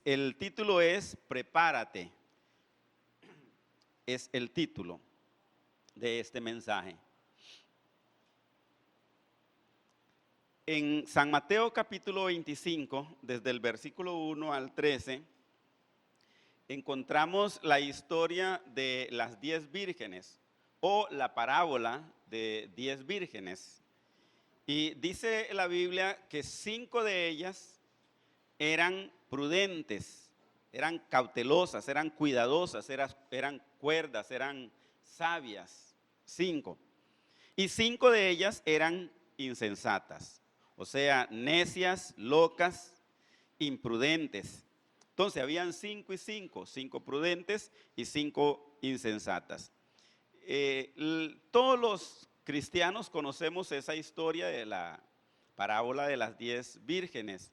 El título es Prepárate. Es el título de este mensaje. En San Mateo capítulo 25, desde el versículo 1 al 13, encontramos la historia de las 10 vírgenes o la parábola de 10 vírgenes. Y dice la Biblia que 5 de ellas eran prudentes, eran cautelosas, eran cuidadosas, eran cuerdas, eran sabias. 5. Y 5 de ellas eran insensatas, o sea, necias, locas, imprudentes. Entonces habían 5 y 5, 5 prudentes y 5 insensatas. Todos los cristianos conocemos esa historia de la parábola de las 10 vírgenes.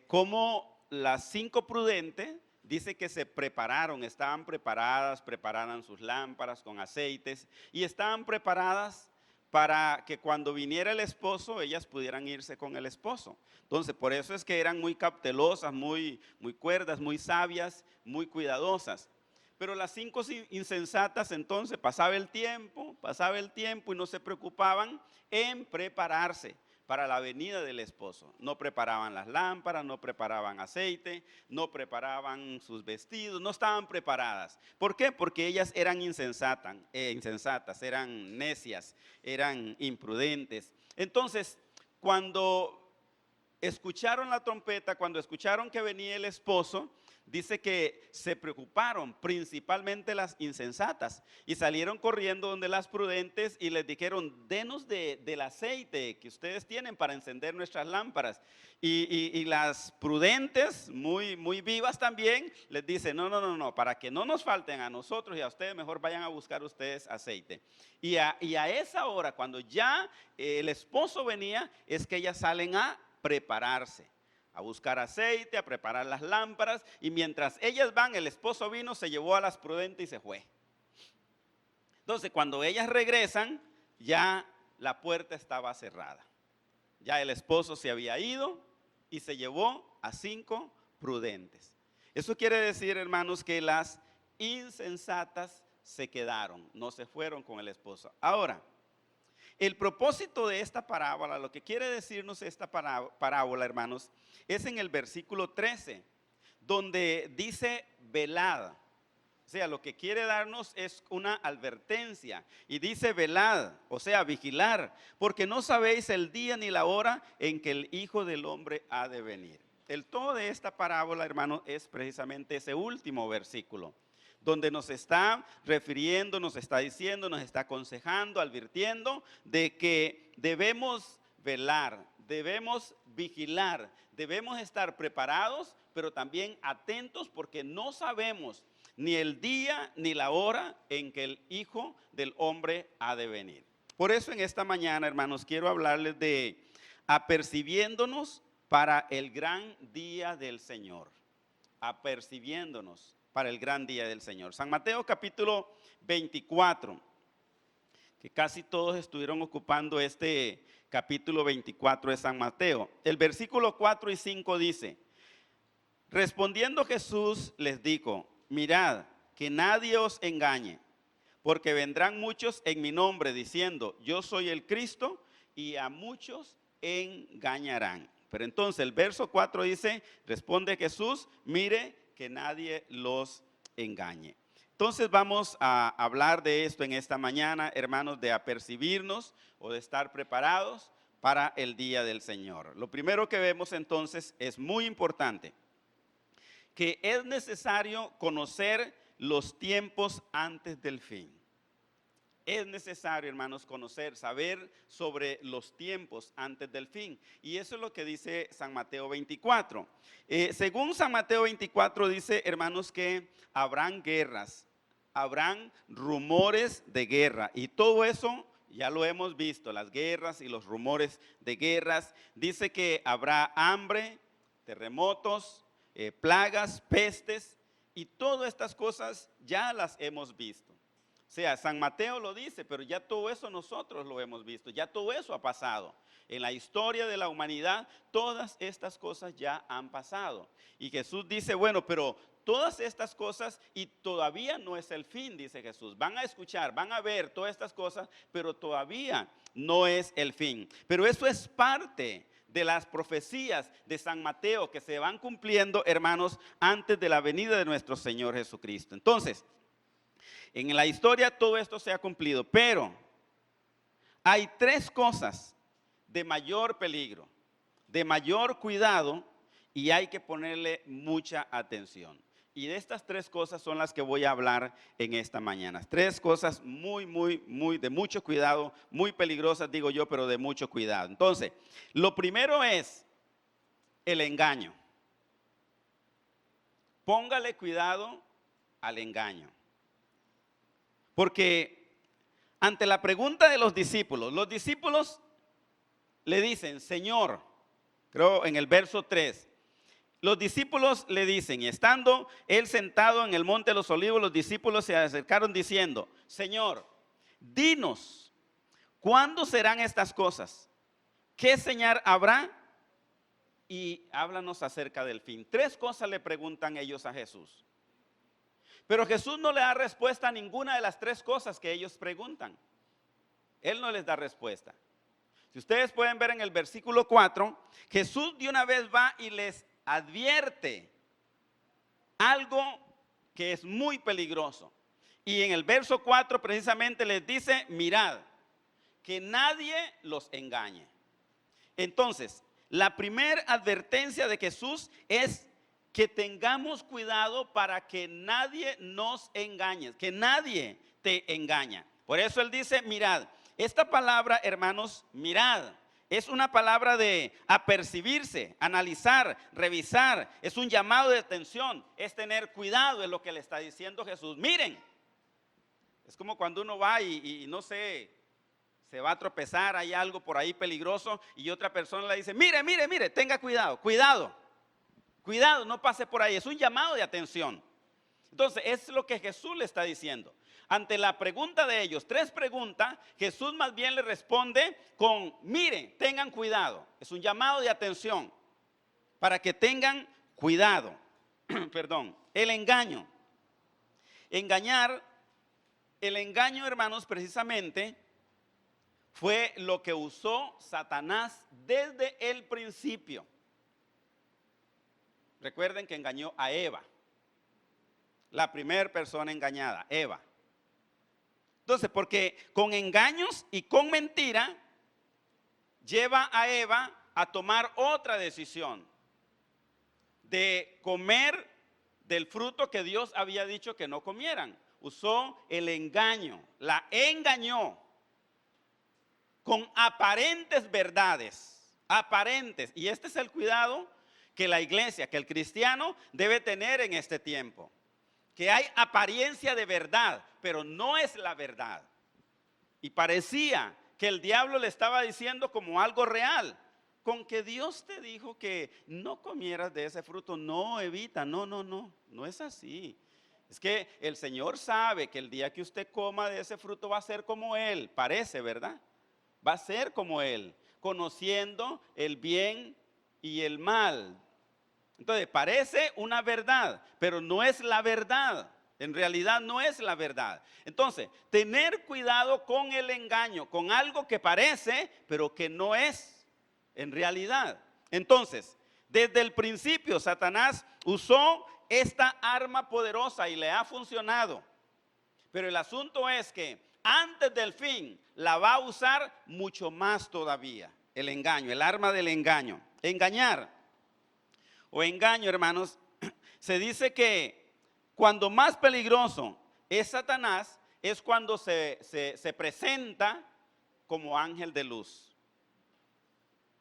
Como las 5 prudentes, dice que se prepararon, estaban preparadas, prepararon sus lámparas con aceites y estaban preparadas para que cuando viniera el esposo, ellas pudieran irse con el esposo. Entonces, por eso es que eran muy cautelosas, muy cuerdas, muy sabias, muy cuidadosas. Pero las 5 insensatas, entonces, pasaba el tiempo y no se preocupaban en prepararse para la venida del esposo. No preparaban las lámparas, no preparaban aceite, no preparaban sus vestidos, no estaban preparadas. ¿Por qué? Porque ellas eran insensatas, eran necias, eran imprudentes. Entonces, cuando escucharon la trompeta, cuando escucharon que venía el esposo, dice que se preocuparon, principalmente las insensatas, y salieron corriendo donde las prudentes y les dijeron: denos del aceite que ustedes tienen para encender nuestras lámparas. Y las prudentes, muy vivas también, les dicen: no, para que no nos falten a nosotros y a ustedes, mejor vayan a buscar ustedes aceite. Y a esa hora, cuando ya el esposo venía, es que ellas salen a prepararse, a buscar aceite, a preparar las lámparas, y mientras ellas van, el esposo vino, se llevó a las prudentes y se fue. Entonces, cuando ellas regresan, ya la puerta estaba cerrada. Ya el esposo se había ido y se llevó a 5 prudentes. Eso quiere decir, hermanos, que las insensatas se quedaron, no se fueron con el esposo. Ahora, el propósito de esta parábola, lo que quiere decirnos esta parábola, hermanos, es en el versículo 13, donde dice velad. O sea, lo que quiere darnos es una advertencia y dice velad, o sea, vigilar, porque no sabéis el día ni la hora en que el Hijo del Hombre ha de venir. El todo de esta parábola, hermanos, es precisamente ese último versículo, donde nos está refiriendo, nos está diciendo, nos está aconsejando, advirtiendo de que debemos velar, debemos vigilar, debemos estar preparados, pero también atentos, porque no sabemos ni el día ni la hora en que el Hijo del Hombre ha de venir. Por eso en esta mañana, hermanos, quiero hablarles de apercibiéndonos para el gran día del Señor. Apercibiéndonos para el gran día del Señor. San Mateo capítulo 24, que casi todos estuvieron ocupando este capítulo 24 de San Mateo. El versículo 4 y 5 dice: respondiendo Jesús les dijo: mirad que nadie os engañe, porque vendrán muchos en mi nombre diciendo: yo soy el Cristo, y a muchos engañarán. Pero entonces el verso 4 dice: responde Jesús, mire que nadie los engañe. Entonces vamos a hablar de esto en esta mañana, hermanos, de apercibirnos o de estar preparados para el día del Señor. Lo primero que vemos entonces es muy importante, que es necesario conocer los tiempos antes del fin. Es necesario, hermanos, conocer, saber sobre los tiempos antes del fin. Y eso es lo que dice San Mateo 24. Según San Mateo 24 dice, hermanos, que habrán guerras, habrán rumores de guerra. Y todo eso ya lo hemos visto, las guerras y los rumores de guerras. Dice que habrá hambre, terremotos, plagas, pestes, y todas estas cosas ya las hemos visto. O sea, San Mateo lo dice, pero ya todo eso nosotros lo hemos visto, ya todo eso ha pasado. En la historia de la humanidad, todas estas cosas ya han pasado. Y Jesús dice, bueno, pero todas estas cosas y todavía no es el fin, dice Jesús. Van a escuchar, van a ver todas estas cosas, pero todavía no es el fin. Pero eso es parte de las profecías de San Mateo que se van cumpliendo, hermanos, antes de la venida de nuestro Señor Jesucristo. Entonces, en la historia todo esto se ha cumplido, pero hay tres cosas de mayor peligro, de mayor cuidado, y hay que ponerle mucha atención. Y de estas tres cosas son las que voy a hablar en esta mañana. Tres cosas muy de mucho cuidado, muy peligrosas digo yo, pero de mucho cuidado. Entonces, lo primero es el engaño. Póngale cuidado al engaño. Porque ante la pregunta de los discípulos le dicen, Señor, creo en el verso 3, los discípulos le dicen, y estando él sentado en el monte de los olivos, los discípulos se acercaron diciendo, Señor, dinos, ¿cuándo serán estas cosas? ¿Qué señal habrá? Y háblanos acerca del fin. Tres cosas le preguntan ellos a Jesús. Pero Jesús no le da respuesta a ninguna de las tres cosas que ellos preguntan. Él no les da respuesta. Si ustedes pueden ver en el versículo 4, Jesús de una vez va y les advierte algo que es muy peligroso. Y en el verso 4 precisamente les dice, mirad, que nadie los engañe. Entonces, la primera advertencia de Jesús es que tengamos cuidado para que nadie nos engañe, que nadie te engaña. Por eso él dice, mirad. Esta palabra, hermanos, mirad, es una palabra de apercibirse, analizar, revisar. Es un llamado de atención, es tener cuidado, es lo que le está diciendo Jesús. Miren, es como cuando uno va y no sé, se va a tropezar, hay algo por ahí peligroso y otra persona le dice, mire, tenga cuidado, no pase por ahí. Es un llamado de atención. Entonces, es lo que Jesús le está diciendo. Ante la pregunta de ellos, tres preguntas, Jesús más bien le responde con, miren, tengan cuidado. Es un llamado de atención para que tengan cuidado. Perdón, el engaño. El engaño, hermanos, precisamente fue lo que usó Satanás desde el principio. Recuerden que engañó a Eva, la primera persona engañada, Eva. Entonces, porque con engaños y con mentira lleva a Eva a tomar otra decisión de comer del fruto que Dios había dicho que no comieran. Usó el engaño, la engañó con aparentes verdades, aparentes. Y este es el cuidado que la iglesia, que el cristiano debe tener en este tiempo. Que hay apariencia de verdad, pero no es la verdad. Y parecía que el diablo le estaba diciendo como algo real. Con que Dios te dijo que no comieras de ese fruto, no, Evita, no es así. Es que el Señor sabe que el día que usted coma de ese fruto va a ser como Él, parece, ¿verdad? Va a ser como Él, conociendo el bien y el mal. Entonces parece una verdad, pero no es la verdad. En realidad no es la verdad. Entonces, tener cuidado con el engaño, con algo que parece, pero que no es en realidad. Entonces, desde el principio Satanás usó esta arma poderosa y le ha funcionado. Pero el asunto es que antes del fin la va a usar mucho más todavía. El engaño, el arma del engaño. Engañar o engaño, hermanos, se dice que cuando más peligroso es Satanás es cuando se presenta como ángel de luz.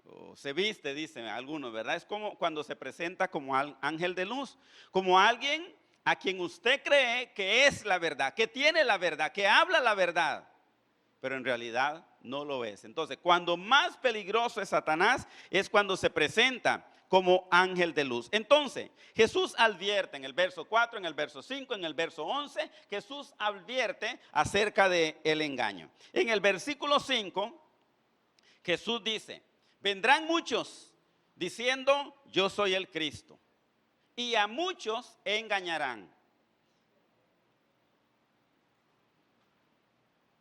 O se viste, dicen algunos, ¿verdad? Es como cuando se presenta como ángel de luz, como alguien a quien usted cree que es la verdad, que tiene la verdad, que habla la verdad, pero en realidad no lo es. Entonces, cuando más peligroso es Satanás es cuando se presenta como ángel de luz. Entonces, Jesús advierte en el verso 4, en el verso 5, en el verso 11, Jesús advierte acerca del engaño. En el versículo 5, Jesús dice, vendrán muchos diciendo, yo soy el Cristo, y a muchos engañarán.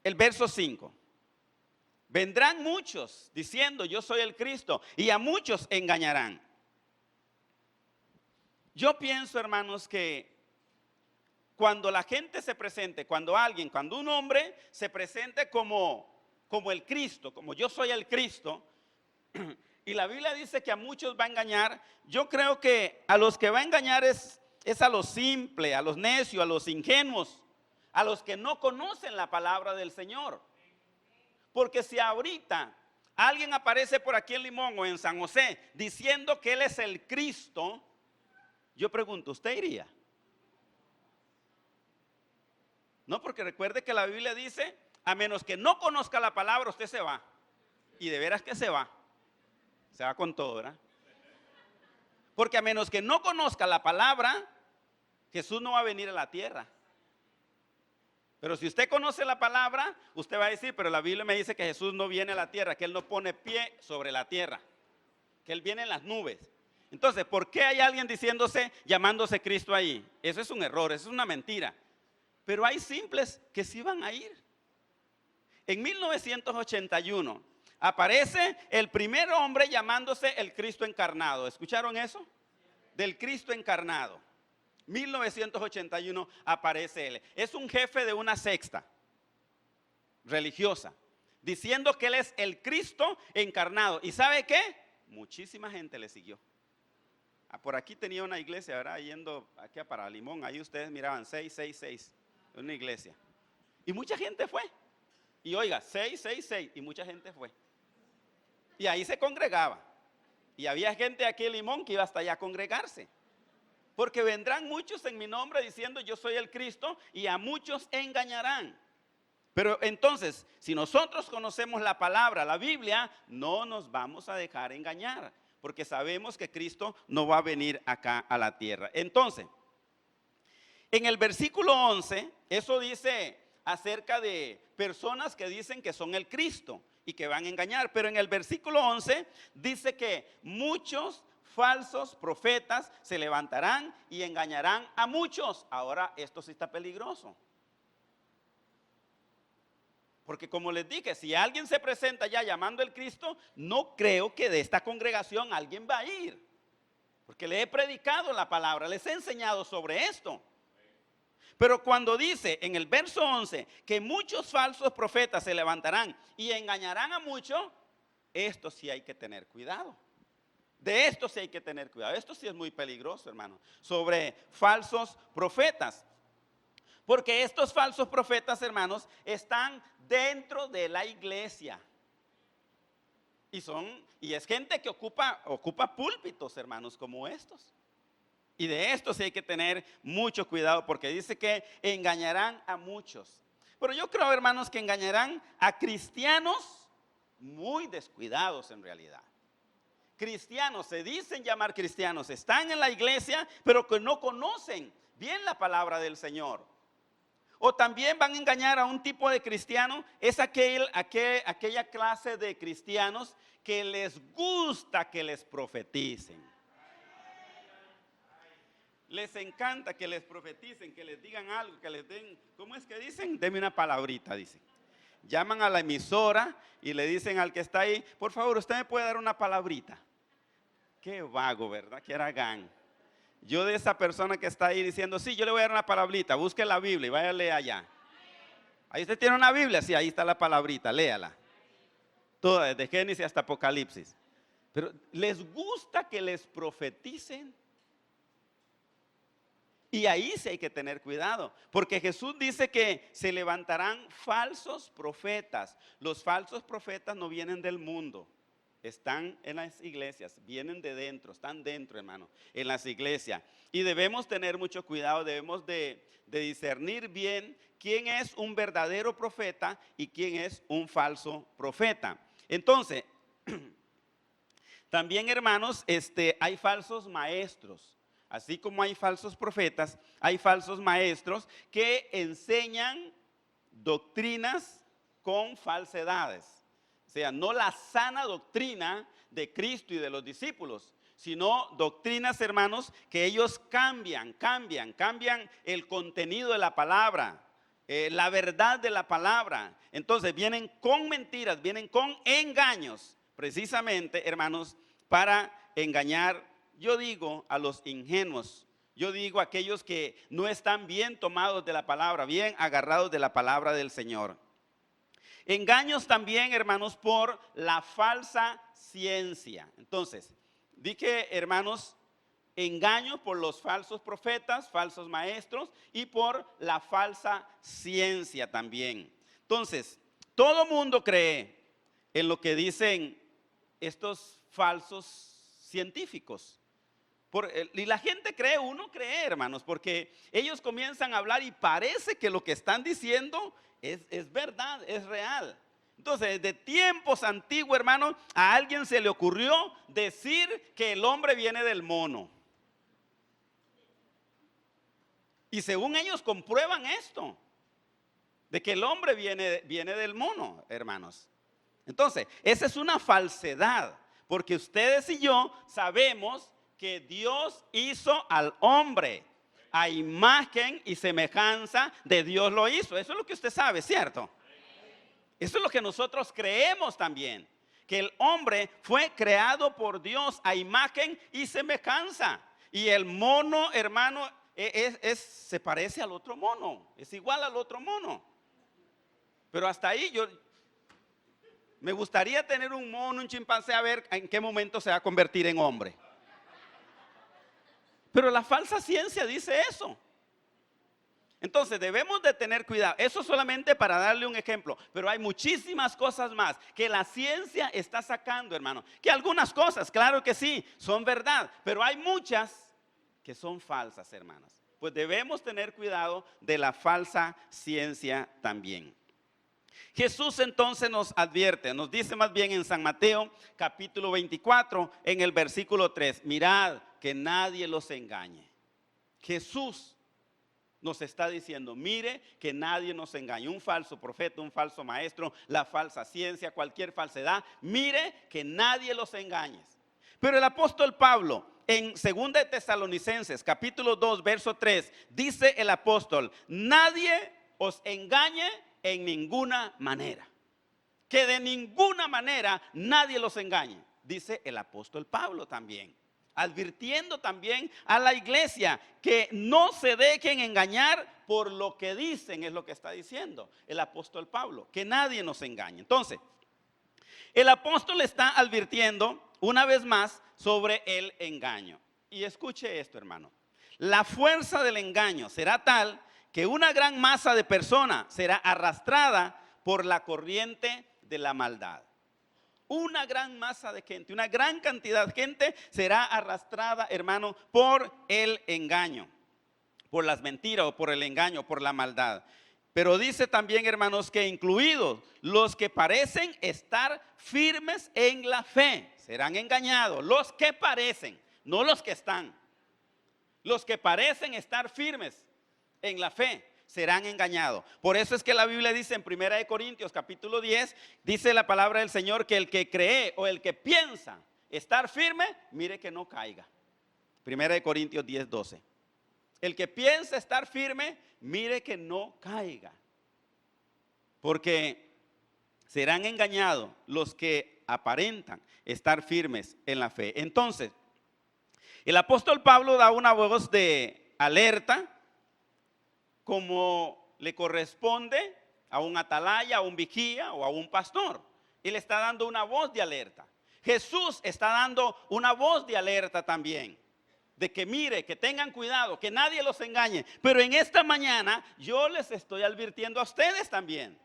El verso 5. Vendrán muchos diciendo, yo soy el Cristo, y a muchos engañarán. Yo pienso, hermanos, que cuando la gente se presente, cuando un hombre se presente como el Cristo, como yo soy el Cristo, y la Biblia dice que a muchos va a engañar, yo creo que a los que va a engañar es a los simples, a los necios, a los ingenuos, a los que no conocen la palabra del Señor. Porque si ahorita alguien aparece por aquí en Limón o en San José diciendo que Él es el Cristo, yo pregunto, ¿usted iría? No, porque recuerde que la Biblia dice, a menos que no conozca la palabra, usted se va. Y de veras que se va con todo, ¿verdad? Porque a menos que no conozca la palabra, Jesús no va a venir a la tierra. Pero si usted conoce la palabra, usted va a decir, pero la Biblia me dice que Jesús no viene a la tierra, que Él no pone pie sobre la tierra, que Él viene en las nubes. Entonces, ¿por qué hay alguien llamándose Cristo ahí? Eso es un error, eso es una mentira. Pero hay simples que sí van a ir. En 1981 aparece el primer hombre llamándose el Cristo encarnado. ¿Escucharon eso? Del Cristo encarnado. 1981 aparece él. Es un jefe de una secta religiosa, diciendo que él es el Cristo encarnado. ¿Y sabe qué? Muchísima gente le siguió. Por aquí tenía una iglesia, ¿verdad? Yendo aquí a Paralimón, ahí ustedes miraban 666, una iglesia. Y mucha gente fue. Y oiga, 666, y mucha gente fue. Y ahí se congregaba. Y había gente aquí en Limón que iba hasta allá a congregarse. Porque vendrán muchos en mi nombre diciendo yo soy el Cristo y a muchos engañarán. Pero entonces, si nosotros conocemos la palabra, la Biblia, no nos vamos a dejar engañar. Porque sabemos que Cristo no va a venir acá a la tierra. Entonces, en el versículo 11, eso dice acerca de personas que dicen que son el Cristo y que van a engañar. Pero en el versículo 11 dice que muchos falsos profetas se levantarán y engañarán a muchos. Ahora esto sí está peligroso. Porque como les dije, si alguien se presenta ya llamando al Cristo, no creo que de esta congregación alguien va a ir. Porque le he predicado la palabra, les he enseñado sobre esto. Pero cuando dice en el verso 11 que muchos falsos profetas se levantarán y engañarán a muchos, esto sí hay que tener cuidado. De esto sí hay que tener cuidado. Esto sí es muy peligroso, hermano. Sobre falsos profetas. Porque estos falsos profetas, hermanos, están dentro de la iglesia. Y es gente que ocupa púlpitos, hermanos, como estos. Y de esto sí hay que tener mucho cuidado porque dice que engañarán a muchos. Pero yo creo, hermanos, que engañarán a cristianos muy descuidados en realidad. Cristianos, se dicen llamar cristianos, están en la iglesia, pero que no conocen bien la palabra del Señor. O también van a engañar a un tipo de cristiano, es aquella clase de cristianos que les gusta que les profeticen. Les encanta que les profeticen, que les digan algo, que les den, ¿cómo es que dicen? Deme una palabrita, dicen. Llaman a la emisora y le dicen al que está ahí, por favor, ¿usted me puede dar una palabrita? Qué vago, ¿verdad? Qué aragán. Yo de esa persona que está ahí diciendo, sí, yo le voy a dar una palabrita, busque la Biblia y vaya a leer allá. Ahí usted tiene una Biblia, sí, ahí está la palabrita, léala. Toda, desde Génesis hasta Apocalipsis. Pero les gusta que les profeticen. Y ahí sí hay que tener cuidado, porque Jesús dice que se levantarán falsos profetas. Los falsos profetas no vienen del mundo, están en las iglesias, vienen de dentro, están dentro, hermano, en las iglesias. Y debemos tener mucho cuidado, debemos de discernir bien quién es un verdadero profeta y quién es un falso profeta. Entonces, También, hermanos, hay falsos maestros. Así como hay falsos profetas, hay falsos maestros que enseñan doctrinas con falsedades. O sea, no la sana doctrina de Cristo y de los discípulos, sino doctrinas, hermanos, que ellos cambian el contenido de la palabra, la verdad de la palabra. Entonces vienen con mentiras, vienen con engaños, precisamente, hermanos, para engañar, yo digo, a los ingenuos. Yo digo a aquellos que no están bien tomados de la palabra, bien agarrados de la palabra del Señor. Engaños también, hermanos, por la falsa ciencia. Entonces, dije, hermanos, engaño por los falsos profetas, falsos maestros y por la falsa ciencia también. Entonces, todo mundo cree en lo que dicen estos falsos científicos. Y la gente cree, uno cree, hermanos, porque ellos comienzan a hablar y parece que lo que están diciendo es verdad, es real. Entonces, desde tiempos antiguos, hermanos, a alguien se le ocurrió decir que el hombre viene del mono. Y según ellos comprueban esto, de que el hombre viene del mono, hermanos. Entonces, esa es una falsedad, porque ustedes y yo sabemos que Dios hizo al hombre a imagen y semejanza de Dios lo hizo. Eso es lo que usted sabe, ¿cierto? Eso es lo que nosotros creemos también, que el hombre fue creado por Dios a imagen y semejanza. Y el mono, hermano, se parece al otro mono, es igual al otro mono. Pero hasta ahí me gustaría tener un mono, un chimpancé, a ver en qué momento se va a convertir en hombre. Pero la falsa ciencia dice eso. Entonces debemos de tener cuidado. Eso solamente para darle un ejemplo. Pero hay muchísimas cosas más que la ciencia está sacando, hermano. Que algunas cosas, claro que sí, son verdad. Pero hay muchas que son falsas, hermanas. Pues debemos tener cuidado de la falsa ciencia también. Jesús entonces nos advierte, nos dice más bien en San Mateo capítulo 24 en el versículo 3, mirad que nadie los engañe. Jesús nos está diciendo, mire que nadie nos engañe, un falso profeta, un falso maestro, la falsa ciencia, cualquier falsedad, mire que nadie los engañe. Pero el apóstol Pablo en 2 de Tesalonicenses capítulo 2 verso 3 dice el apóstol, nadie os engañe en ninguna manera, que de ninguna manera nadie los engañe, dice el apóstol Pablo también, advirtiendo también a la iglesia que no se dejen engañar por lo que dicen, es lo que está diciendo el apóstol Pablo, que nadie nos engañe. Entonces, el apóstol está advirtiendo una vez más sobre el engaño. Y escuche esto, hermano, la fuerza del engaño será tal que una gran masa de personas será arrastrada por la corriente de la maldad. Una gran masa de gente, una gran cantidad de gente será arrastrada, hermano, por el engaño, por las mentiras o por el engaño, por la maldad. Pero dice también, hermanos, que incluidos los que parecen estar firmes en la fe, serán engañados. Los que parecen, no los que están. Los que parecen estar firmes en la fe serán engañados. Por eso es que la Biblia dice en 1 de Corintios capítulo 10, dice la palabra del Señor que el que cree o el que piensa estar firme, mire que no caiga. 1 de Corintios 10, 12. El que piensa estar firme, mire que no caiga. Porque serán engañados los que aparentan estar firmes en la fe. Entonces, el apóstol Pablo da una voz de alerta, como le corresponde a un atalaya, a un vigía o a un pastor. Él está dando una voz de alerta. Jesús está dando una voz de alerta también, de que mire, que tengan cuidado, que nadie los engañe. Pero en esta mañana yo les estoy advirtiendo a ustedes también,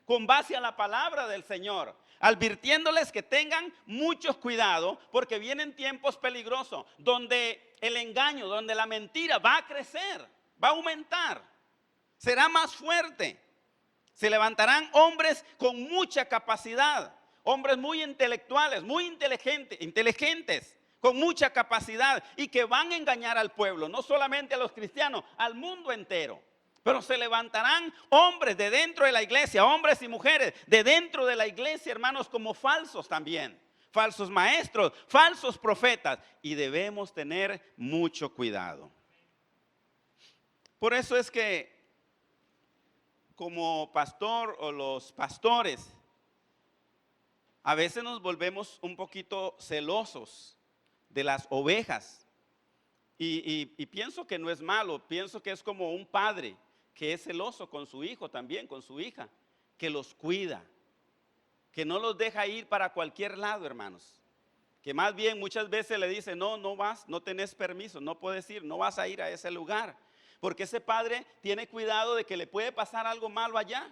con base a la palabra del Señor, advirtiéndoles que tengan mucho cuidado, porque vienen tiempos peligrosos, donde el engaño, donde la mentira va a crecer, va a aumentar. Será más fuerte. Se levantarán hombres con mucha capacidad, hombres muy intelectuales, muy inteligentes, con mucha capacidad y que van a engañar al pueblo, no solamente a los cristianos, al mundo entero. Pero se levantarán hombres de dentro de la iglesia, hombres y mujeres de dentro de la iglesia, hermanos, como falsos también, falsos maestros, falsos profetas, y debemos tener mucho cuidado. Por eso es que como pastor o los pastores, a veces nos volvemos un poquito celosos de las ovejas. Y pienso que no es malo, pienso que es como un padre que es celoso con su hijo también, con su hija, que los cuida, que no los deja ir para cualquier lado, hermanos. Que más bien muchas veces le dice, no, no vas, no tenés permiso, no puedes ir, no vas a ir a ese lugar. Porque ese padre tiene cuidado de que le puede pasar algo malo allá.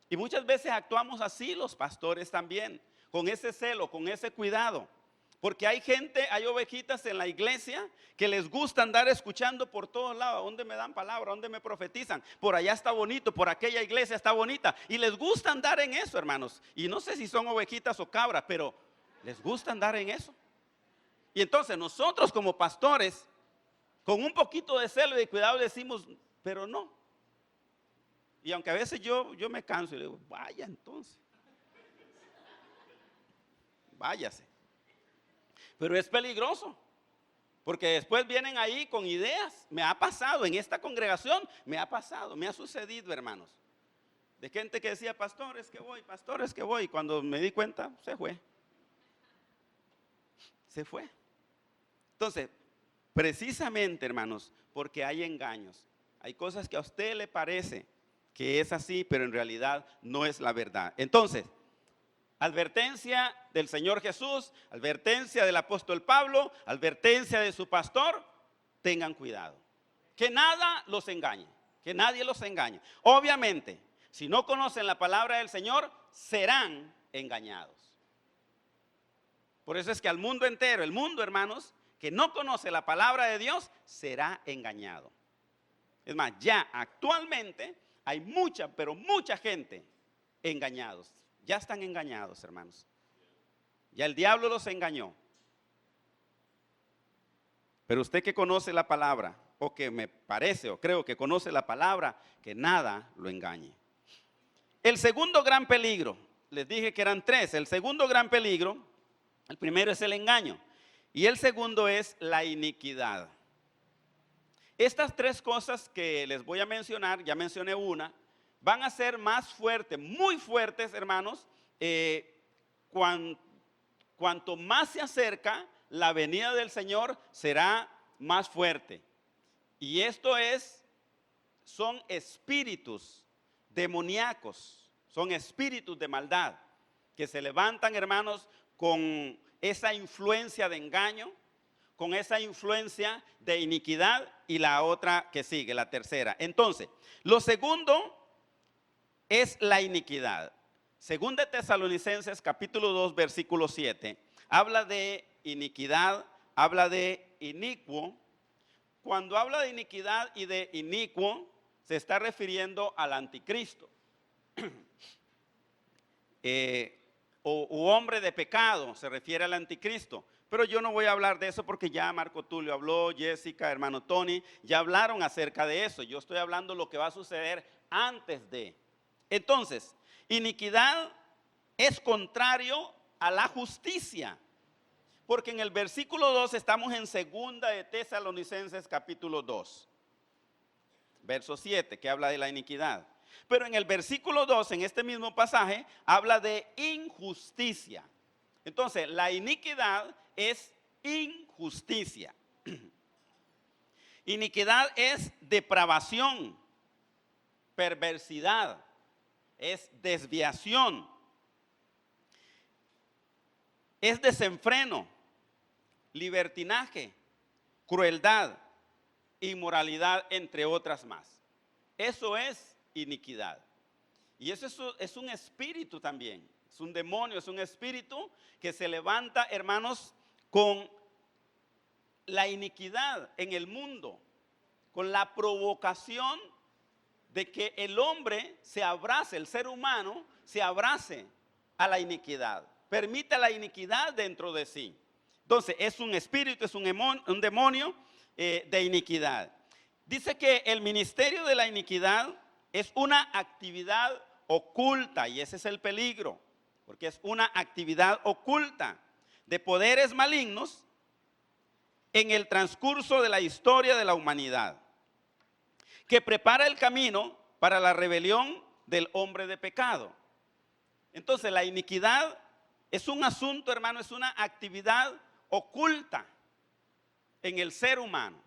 Y muchas veces actuamos así los pastores también, con ese celo, con ese cuidado. Porque hay gente, hay ovejitas en la iglesia que les gusta andar escuchando por todos lados. ¿Dónde me dan palabra? ¿Dónde me profetizan? Por allá está bonito, por aquella iglesia está bonita. Y les gusta andar en eso, hermanos. Y no sé si son ovejitas o cabras, pero les gusta andar en eso. Y entonces nosotros como pastores, con un poquito de celo y de cuidado decimos, pero no. Y aunque a veces yo me canso y le digo, vaya entonces. Váyase. Pero es peligroso, porque después vienen ahí con ideas. Me ha pasado en esta congregación, me ha sucedido, hermanos. De gente que decía, pastor, es que voy. Y cuando me di cuenta, se fue. Entonces, precisamente, hermanos, porque hay engaños. Hay cosas que a usted le parece que es así, pero en realidad no es la verdad. Entonces, advertencia del Señor Jesús, advertencia del apóstol Pablo, advertencia de su pastor, tengan cuidado. Que nada los engañe, que nadie los engañe. Obviamente, si no conocen la palabra del Señor, serán engañados. Por eso es que al mundo entero, el mundo, hermanos, que no conoce la palabra de Dios, será engañado. Es más, ya actualmente hay mucha, pero mucha gente engañados. Ya están engañados, hermanos. Ya el diablo los engañó. Pero usted que conoce la palabra, o que me parece o creo que conoce la palabra, que nada lo engañe. El segundo gran peligro, les dije que eran tres. El segundo gran peligro, el primero es el engaño y el segundo es la iniquidad. Estas tres cosas que les voy a mencionar, ya mencioné una, van a ser más fuertes, muy fuertes, hermanos, cuanto más se acerca la venida del Señor, será más fuerte. Y esto son espíritus demoníacos, son espíritus de maldad, que se levantan, hermanos, con esa influencia de engaño, con esa influencia de iniquidad, y la otra que sigue, la tercera. Entonces, lo segundo es la iniquidad. Según de Tesalonicenses capítulo 2 versículo 7, habla de iniquidad, habla de inicuo. Cuando habla de iniquidad y de inicuo, se está refiriendo al anticristo. O hombre de pecado, se refiere al anticristo. Pero yo no voy a hablar de eso porque ya Marco Tulio habló, Jessica, hermano Tony, ya hablaron acerca de eso. Yo estoy hablando de lo que va a suceder antes de. Entonces, iniquidad es contrario a la justicia. Porque en el versículo 2 estamos en segunda de Tesalonicenses capítulo 2. Verso 7, que habla de la iniquidad. Pero en el versículo 2, en este mismo pasaje, habla de injusticia. Entonces, la iniquidad es injusticia. Iniquidad es depravación, perversidad, es desviación, es desenfreno, libertinaje, crueldad, inmoralidad, entre otras más. Eso es iniquidad. Y eso es un espíritu también. Es un demonio, es un espíritu que se levanta, hermanos, con la iniquidad en el mundo, con la provocación de que el hombre se abrace, el ser humano se abrace a la iniquidad, permite la iniquidad dentro de sí. Entonces es un espíritu, es un demonio de iniquidad. Dice que el ministerio de la iniquidad es una actividad oculta, y ese es el peligro, porque es una actividad oculta de poderes malignos en el transcurso de la historia de la humanidad, que prepara el camino para la rebelión del hombre de pecado. Entonces la iniquidad es un asunto, hermano, es una actividad oculta en el ser humano.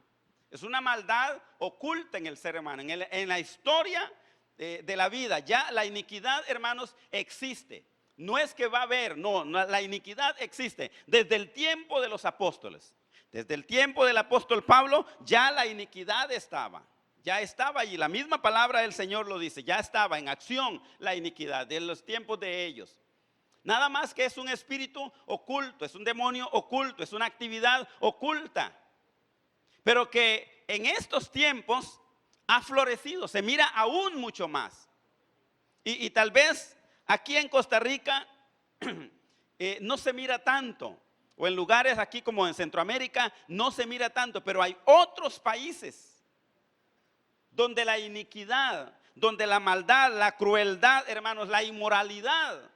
Es una maldad oculta en el ser humano. En la historia de la vida, ya la iniquidad, hermanos, existe. No es que va a haber, no, la iniquidad existe desde el tiempo de los apóstoles. Desde el tiempo del apóstol Pablo, ya la iniquidad estaba. Ya estaba allí, la misma palabra del Señor lo dice, ya estaba en acción la iniquidad de los tiempos de ellos. Nada más que es un espíritu oculto, es un demonio oculto, es una actividad oculta. Pero que en estos tiempos ha florecido, se mira aún mucho más. Y tal vez aquí en Costa Rica no se mira tanto, o en lugares aquí como en Centroamérica no se mira tanto, pero hay otros países donde la iniquidad, donde la maldad, la crueldad, hermanos, la inmoralidad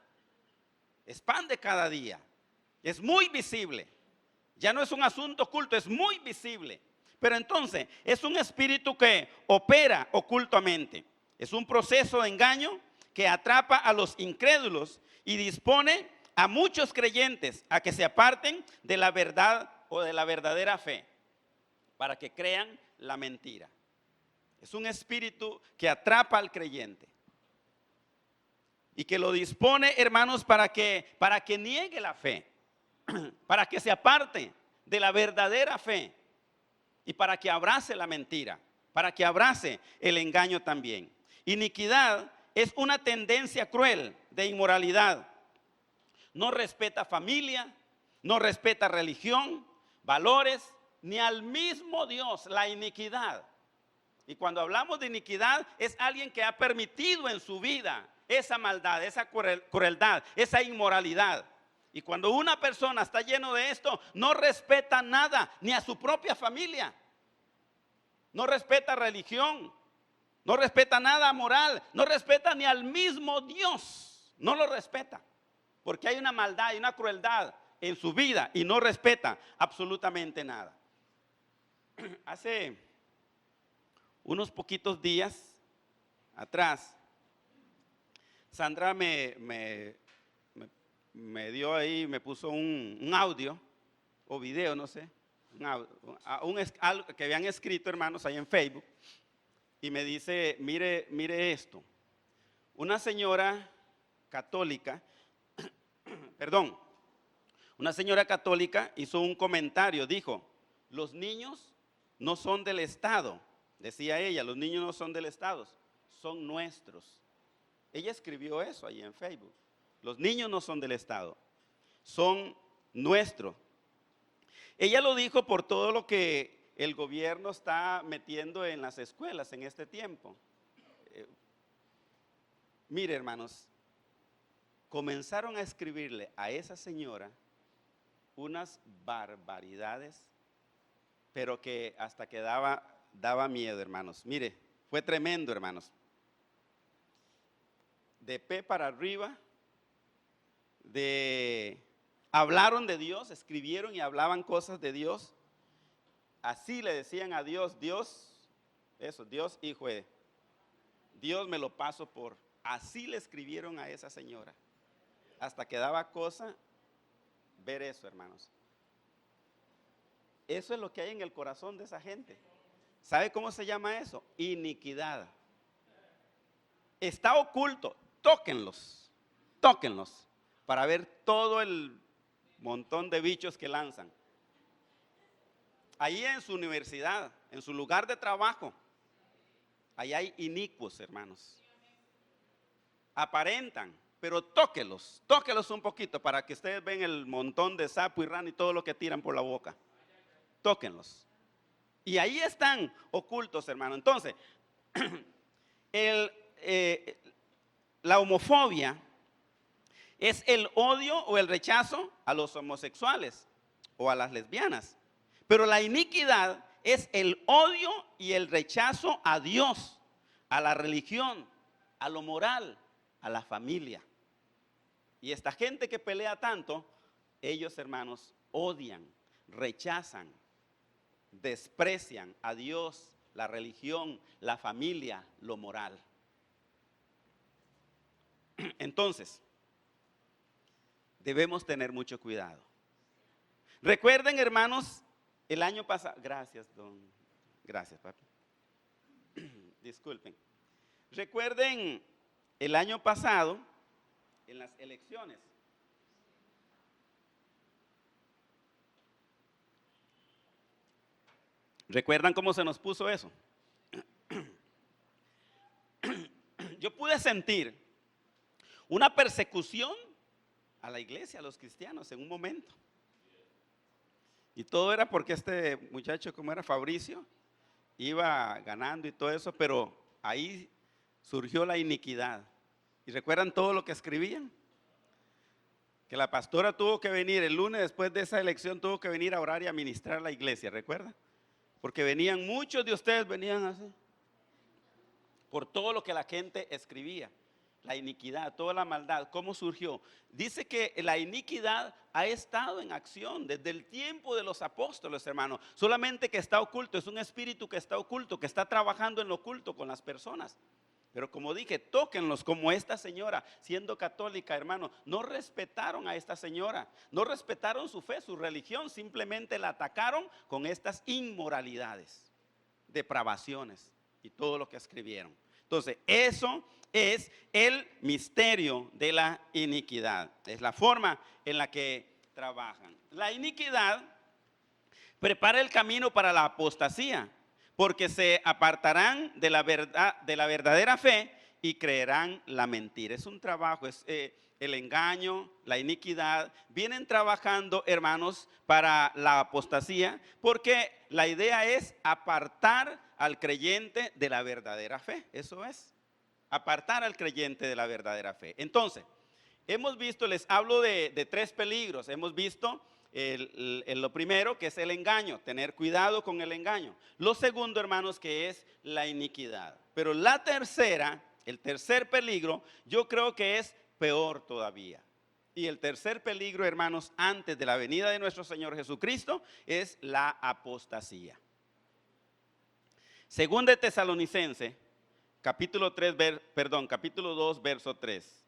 expande cada día. Es muy visible. Ya no es un asunto oculto, es muy visible. Pero entonces es un espíritu que opera ocultamente. Es un proceso de engaño que atrapa a los incrédulos y dispone a muchos creyentes a que se aparten de la verdad o de la verdadera fe, para que crean la mentira. Es un espíritu que atrapa al creyente y que lo dispone, hermanos, para que niegue la fe, para que se aparte de la verdadera fe y para que abrace la mentira, para que abrace el engaño también. Iniquidad es una tendencia cruel de inmoralidad. No respeta familia, no respeta religión, valores, ni al mismo Dios. La iniquidad. Y cuando hablamos de iniquidad, es alguien que ha permitido en su vida esa maldad, esa crueldad, esa inmoralidad. Y cuando una persona está lleno de esto, no respeta nada, ni a su propia familia. No respeta religión, no respeta nada moral, no respeta ni al mismo Dios. No lo respeta, porque hay una maldad y una crueldad en su vida y no respeta absolutamente nada. Hace unos poquitos días atrás, Sandra me dio ahí, me puso un audio o video, no sé, algo que habían escrito, hermanos, ahí en Facebook, y me dice, mire esto. Una señora católica, una señora católica hizo un comentario, dijo, los niños no son del Estado. Decía ella, los niños no son del Estado, son nuestros. Ella escribió eso ahí en Facebook. Los niños no son del Estado, son nuestros. Ella lo dijo por todo lo que el gobierno está metiendo en las escuelas en este tiempo. Mire, hermanos, comenzaron a escribirle a esa señora unas barbaridades, pero que hasta que daba miedo, hermanos. Mire, fue tremendo, hermanos. De pe para arriba, hablaron de Dios, escribieron y hablaban cosas de Dios. Así le decían a Dios, Dios hijo de Dios me lo paso por. Así le escribieron a esa señora. Hasta que daba cosa ver eso, hermanos. Eso es lo que hay en el corazón de esa gente. ¿Sabe cómo se llama eso? Iniquidad. Está oculto. Tóquenlos para ver todo el montón de bichos que lanzan. Ahí en su universidad, en su lugar de trabajo, ahí hay inicuos, hermanos. Aparentan, pero tóquelos un poquito para que ustedes vean el montón de sapo y rana y todo lo que tiran por la boca. Tóquenlos. Y ahí están ocultos, hermano. Entonces, la homofobia es el odio o el rechazo a los homosexuales o a las lesbianas. Pero la iniquidad es el odio y el rechazo a Dios, a la religión, a lo moral, a la familia. Y esta gente que pelea tanto, ellos, hermanos, odian, rechazan, desprecian a Dios, la religión, la familia, lo moral. Entonces, debemos tener mucho cuidado. Recuerden, hermanos, el año pasado, gracias, papi. Disculpen. Recuerden el año pasado, en las elecciones. ¿Recuerdan cómo se nos puso eso? Yo pude sentir una persecución a la iglesia, a los cristianos en un momento. Y todo era porque este muchacho, como era Fabricio, iba ganando y todo eso, pero ahí surgió la iniquidad. ¿Y recuerdan todo lo que escribían? Que la pastora tuvo que venir el lunes después de esa elección, tuvo que venir a orar y a ministrar a la iglesia, ¿recuerdan? Porque venían, muchos de ustedes venían así, por todo lo que la gente escribía. La iniquidad, toda la maldad, ¿cómo surgió? Dice que la iniquidad ha estado en acción desde el tiempo de los apóstoles, hermanos. Solamente que está oculto, es un espíritu que está oculto, que está trabajando en lo oculto con las personas. Pero como dije, tóquenlos, como esta señora, siendo católica, hermano, no respetaron a esta señora, no respetaron su fe, su religión, simplemente la atacaron con estas inmoralidades, depravaciones y todo lo que escribieron. Entonces, eso es el misterio de la iniquidad. Es la forma en la que trabajan. La iniquidad prepara el camino para la apostasía, porque se apartarán de la verdad, de la verdadera fe, y creerán la mentira. Es un trabajo, es el engaño, la iniquidad. Vienen trabajando, hermanos, para la apostasía, porque la idea es apartar al creyente de la verdadera fe. Eso es, apartar al creyente de la verdadera fe. Entonces, hemos visto, les hablo de tres peligros. Hemos visto lo primero, que es el engaño, tener cuidado con el engaño. Lo segundo, hermanos, que es la iniquidad. Pero la tercera, el tercer peligro, yo creo que es peor todavía. Y el tercer peligro, hermanos, antes de la venida de nuestro Señor Jesucristo, es la apostasía. Segunda de Tesalonicenses, capítulo 2, verso 3.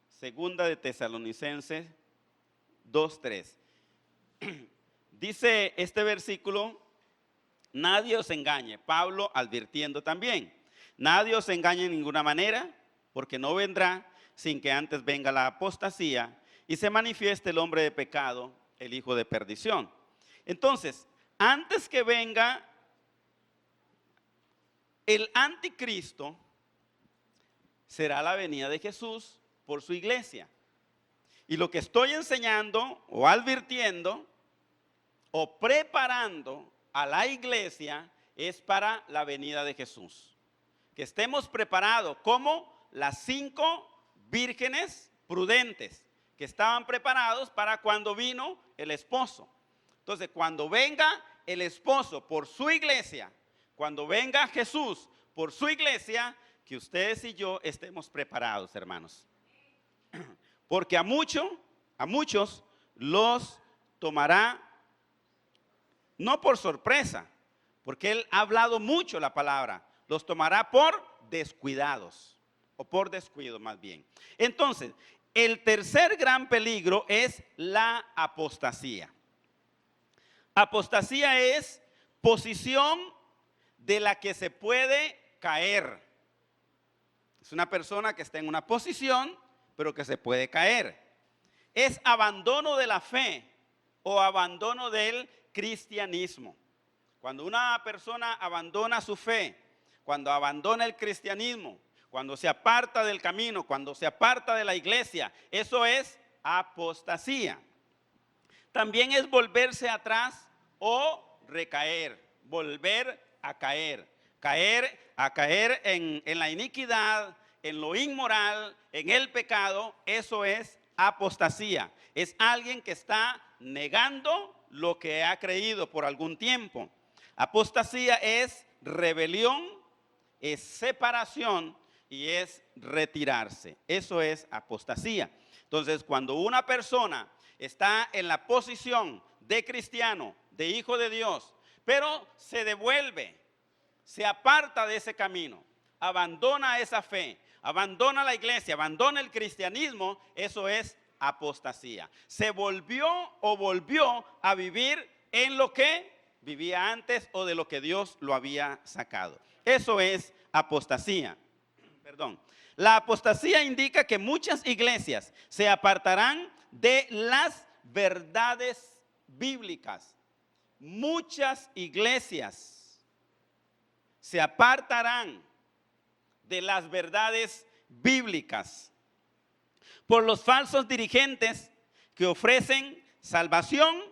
Segunda de Tesalonicenses 2:3. Dice este versículo: nadie os engañe. Pablo advirtiendo también: nadie os engañe en ninguna manera, porque no vendrá sin que antes venga la apostasía y se manifieste el hombre de pecado, el hijo de perdición. Entonces, antes que venga el anticristo, será la venida de Jesús por su iglesia. Y lo que estoy enseñando o advirtiendo o preparando a la iglesia es para la venida de Jesús. Que estemos preparados como las 5 vírgenes prudentes que estaban preparados para cuando vino el esposo. Entonces, cuando venga el esposo por su iglesia, cuando venga Jesús por su iglesia, que ustedes y yo estemos preparados, hermanos. Porque a muchos los tomará no por sorpresa, porque él ha hablado mucho la palabra, los tomará por descuidados, o por descuido más bien. Entonces, el tercer gran peligro es la apostasía. Apostasía es posición de la que se puede caer. Es una persona que está en una posición, pero que se puede caer. Es abandono de la fe o abandono del cristianismo. Cuando una persona abandona su fe, cuando abandona el cristianismo, cuando se aparta del camino, cuando se aparta de la iglesia, eso es apostasía. También es volverse atrás o recaer, volver a caer, en la iniquidad, en lo inmoral, en el pecado. Eso es apostasía. Es alguien que está negando lo que ha creído por algún tiempo. Apostasía es rebelión, es separación y es retirarse. Eso es apostasía. Entonces, cuando una persona está en la posición de cristiano, de hijo de Dios, pero se devuelve, se aparta de ese camino, abandona esa fe, abandona la iglesia, abandona el cristianismo, eso es apostasía. Se volvió a vivir en lo que vivía antes o de lo que Dios lo había sacado. Eso es apostasía. Perdón. La apostasía indica que muchas iglesias se apartarán de las verdades bíblicas. Muchas iglesias se apartarán de las verdades bíblicas por los falsos dirigentes que ofrecen salvación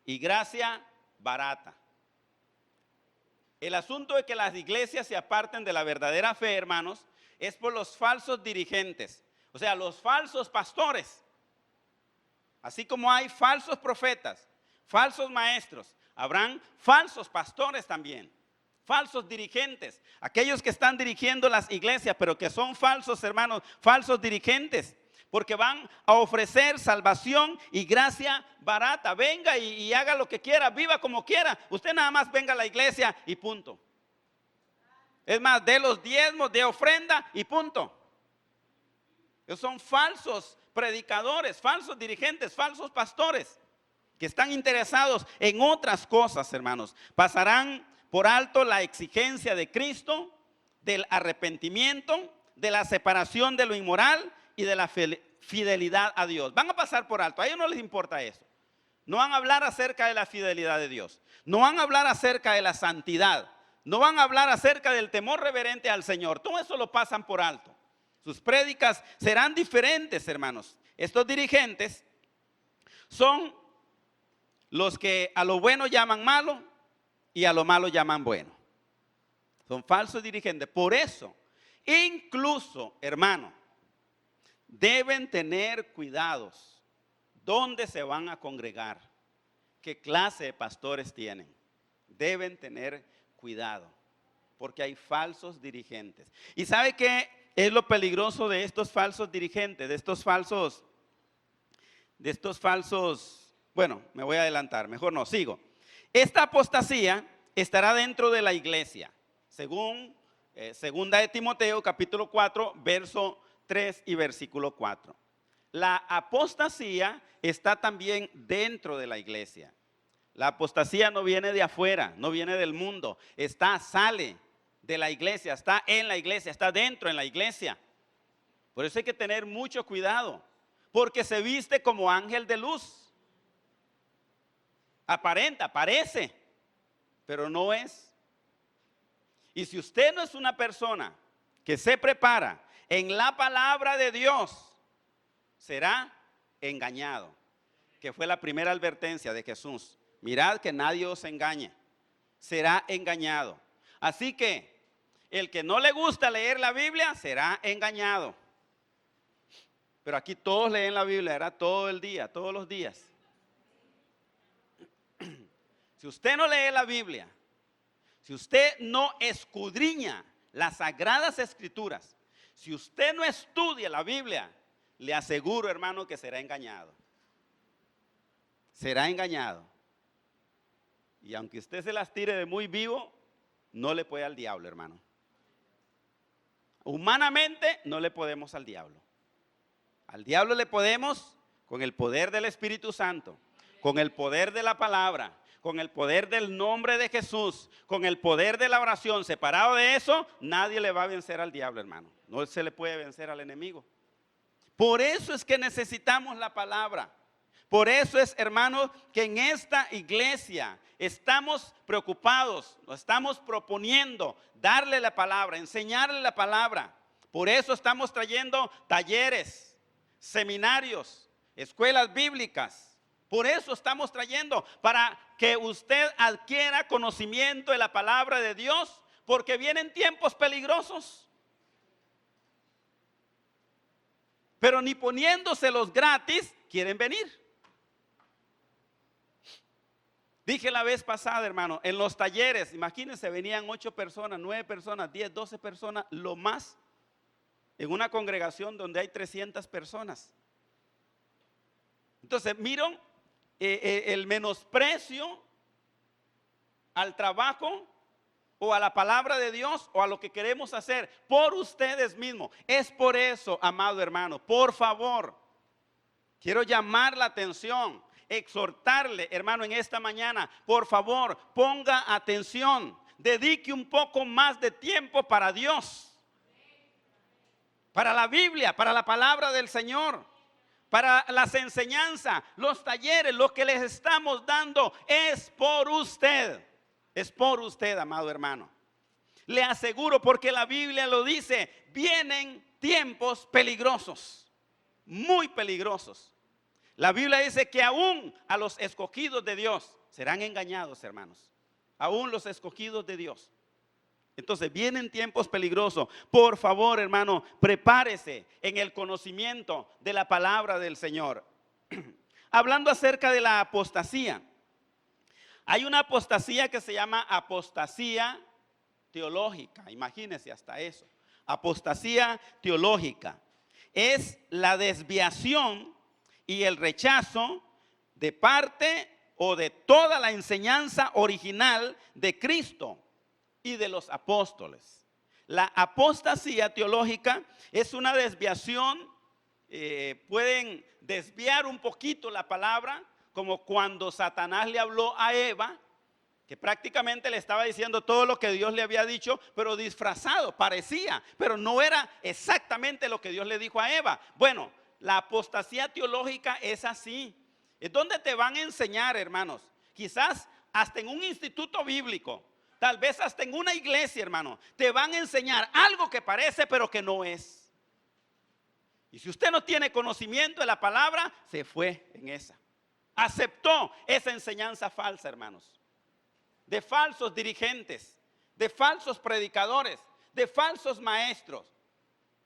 y gracia barata. El asunto de que las iglesias se aparten de la verdadera fe, hermanos, es por los falsos dirigentes, o sea, los falsos pastores. Así como hay falsos profetas, falsos maestros, habrán falsos pastores también, falsos dirigentes, aquellos que están dirigiendo las iglesias, pero que son falsos, hermanos, falsos dirigentes, porque van a ofrecer salvación y gracia barata. Venga y haga lo que quiera, viva como quiera. Usted nada más venga a la iglesia y punto. Es más, de los diezmos, de ofrenda y punto. Esos son falsos predicadores, falsos dirigentes, falsos pastores que están interesados en otras cosas, hermanos. Pasarán por alto la exigencia de Cristo, del arrepentimiento, de la separación de lo inmoral y de la fidelidad a Dios. Van a pasar por alto, a ellos no les importa eso. No van a hablar acerca de la fidelidad de Dios, no van a hablar acerca de la santidad, no van a hablar acerca del temor reverente al Señor. Todo eso lo pasan por alto. Sus prédicas serán diferentes, hermanos. Estos dirigentes son los que a lo bueno llaman malo y a lo malo llaman bueno. Son falsos dirigentes. Por eso, incluso, hermano, deben tener cuidados. ¿Dónde se van a congregar? ¿Qué clase de pastores tienen? Deben tener cuidado, porque hay falsos dirigentes. ¿Y sabe qué es lo peligroso de estos falsos dirigentes, de estos falsos, bueno, me voy a adelantar, mejor no, sigo. Esta apostasía estará dentro de la iglesia, según segunda de Timoteo, capítulo 4, verso 3 y versículo 4. La apostasía está también dentro de la iglesia. La apostasía no viene de afuera, no viene del mundo, sale de la iglesia, está en la iglesia, está dentro en la iglesia. Por eso hay que tener mucho cuidado, porque se viste como ángel de luz. Aparenta, parece, pero no es. Y si usted no es una persona que se prepara en la palabra de Dios, será engañado, que fue la primera advertencia de Jesús. Mirad que nadie os engañe, será engañado. Así que el que no le gusta leer la Biblia será engañado. Pero aquí todos leen la Biblia, era todo el día, todos los días. Si usted no lee la Biblia, si usted no escudriña las sagradas escrituras, si usted no estudia la Biblia, le aseguro, hermano, que será engañado. Será engañado. Y aunque usted se las tire de muy vivo, no le puede al diablo, hermano. Humanamente no le podemos al diablo. Al diablo le podemos con el poder del Espíritu Santo, con el poder de la palabra, con el poder del nombre de Jesús, con el poder de la oración. Separado de eso, nadie le va a vencer al diablo, hermano. No se le puede vencer al enemigo. Por eso es que necesitamos la palabra. Por eso es, hermanos, que en esta iglesia estamos preocupados, nos estamos proponiendo darle la palabra, enseñarle la palabra. Por eso estamos trayendo talleres, seminarios, escuelas bíblicas. Por eso estamos trayendo, para que usted adquiera conocimiento de la palabra de Dios, porque vienen tiempos peligrosos. pero ni poniéndoselos gratis quieren venir. Dije la vez pasada, hermano, en los talleres, imagínense, venían 8 personas, 9 personas, 10, 12 personas, lo más, en una congregación donde hay 300 personas. Entonces, miren el menosprecio al trabajo o a la palabra de Dios o a lo que queremos hacer por ustedes mismos. Es por eso, amado hermano, por favor, quiero llamar la atención, exhortarle, hermano, en esta mañana, por favor, ponga atención, dedique un poco más de tiempo para Dios, para la Biblia, para la palabra del Señor, para las enseñanzas, los talleres, lo que les estamos dando es por usted. Es por usted, amado hermano. Le aseguro, porque la Biblia lo dice, vienen tiempos peligrosos, muy peligrosos. La Biblia dice que aún a los escogidos de Dios serán engañados, hermanos. Aún los escogidos de Dios. Entonces vienen tiempos peligrosos. Por favor, hermano, prepárese en el conocimiento de la palabra del Señor. Hablando acerca de la apostasía. Hay una apostasía que se llama apostasía teológica. Imagínense hasta eso. Apostasía teológica. Es la desviación y el rechazo de parte o de toda la enseñanza original de Cristo y de los apóstoles. La apostasía teológica es una desviación, pueden desviar un poquito la palabra, como cuando Satanás le habló a Eva, que prácticamente le estaba diciendo todo lo que Dios le había dicho, pero disfrazado, parecía, pero no era exactamente lo que Dios le dijo a Eva. Bueno, la apostasía teológica es así. Es donde te van a enseñar, hermanos, quizás hasta en un instituto bíblico, tal vez hasta en una iglesia, hermano, te van a enseñar algo que parece pero que no es. Y si usted no tiene conocimiento de la palabra, se fue en esa. Aceptó esa enseñanza falsa, hermanos, de falsos dirigentes, de falsos predicadores, de falsos maestros.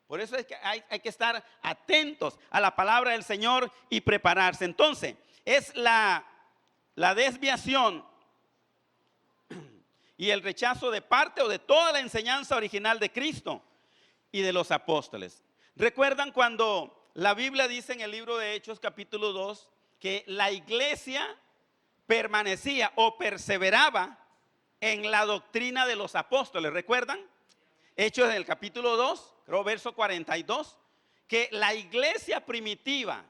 Por eso es que hay que estar atentos a la palabra del Señor y prepararse. Entonces, es la desviación y el rechazo de parte o de toda la enseñanza original de Cristo y de los apóstoles. ¿Recuerdan cuando la Biblia dice en el libro de Hechos capítulo 2 que la iglesia permanecía o perseveraba en la doctrina de los apóstoles? ¿Recuerdan? Hechos en el capítulo 2, creo verso 42, que la iglesia primitiva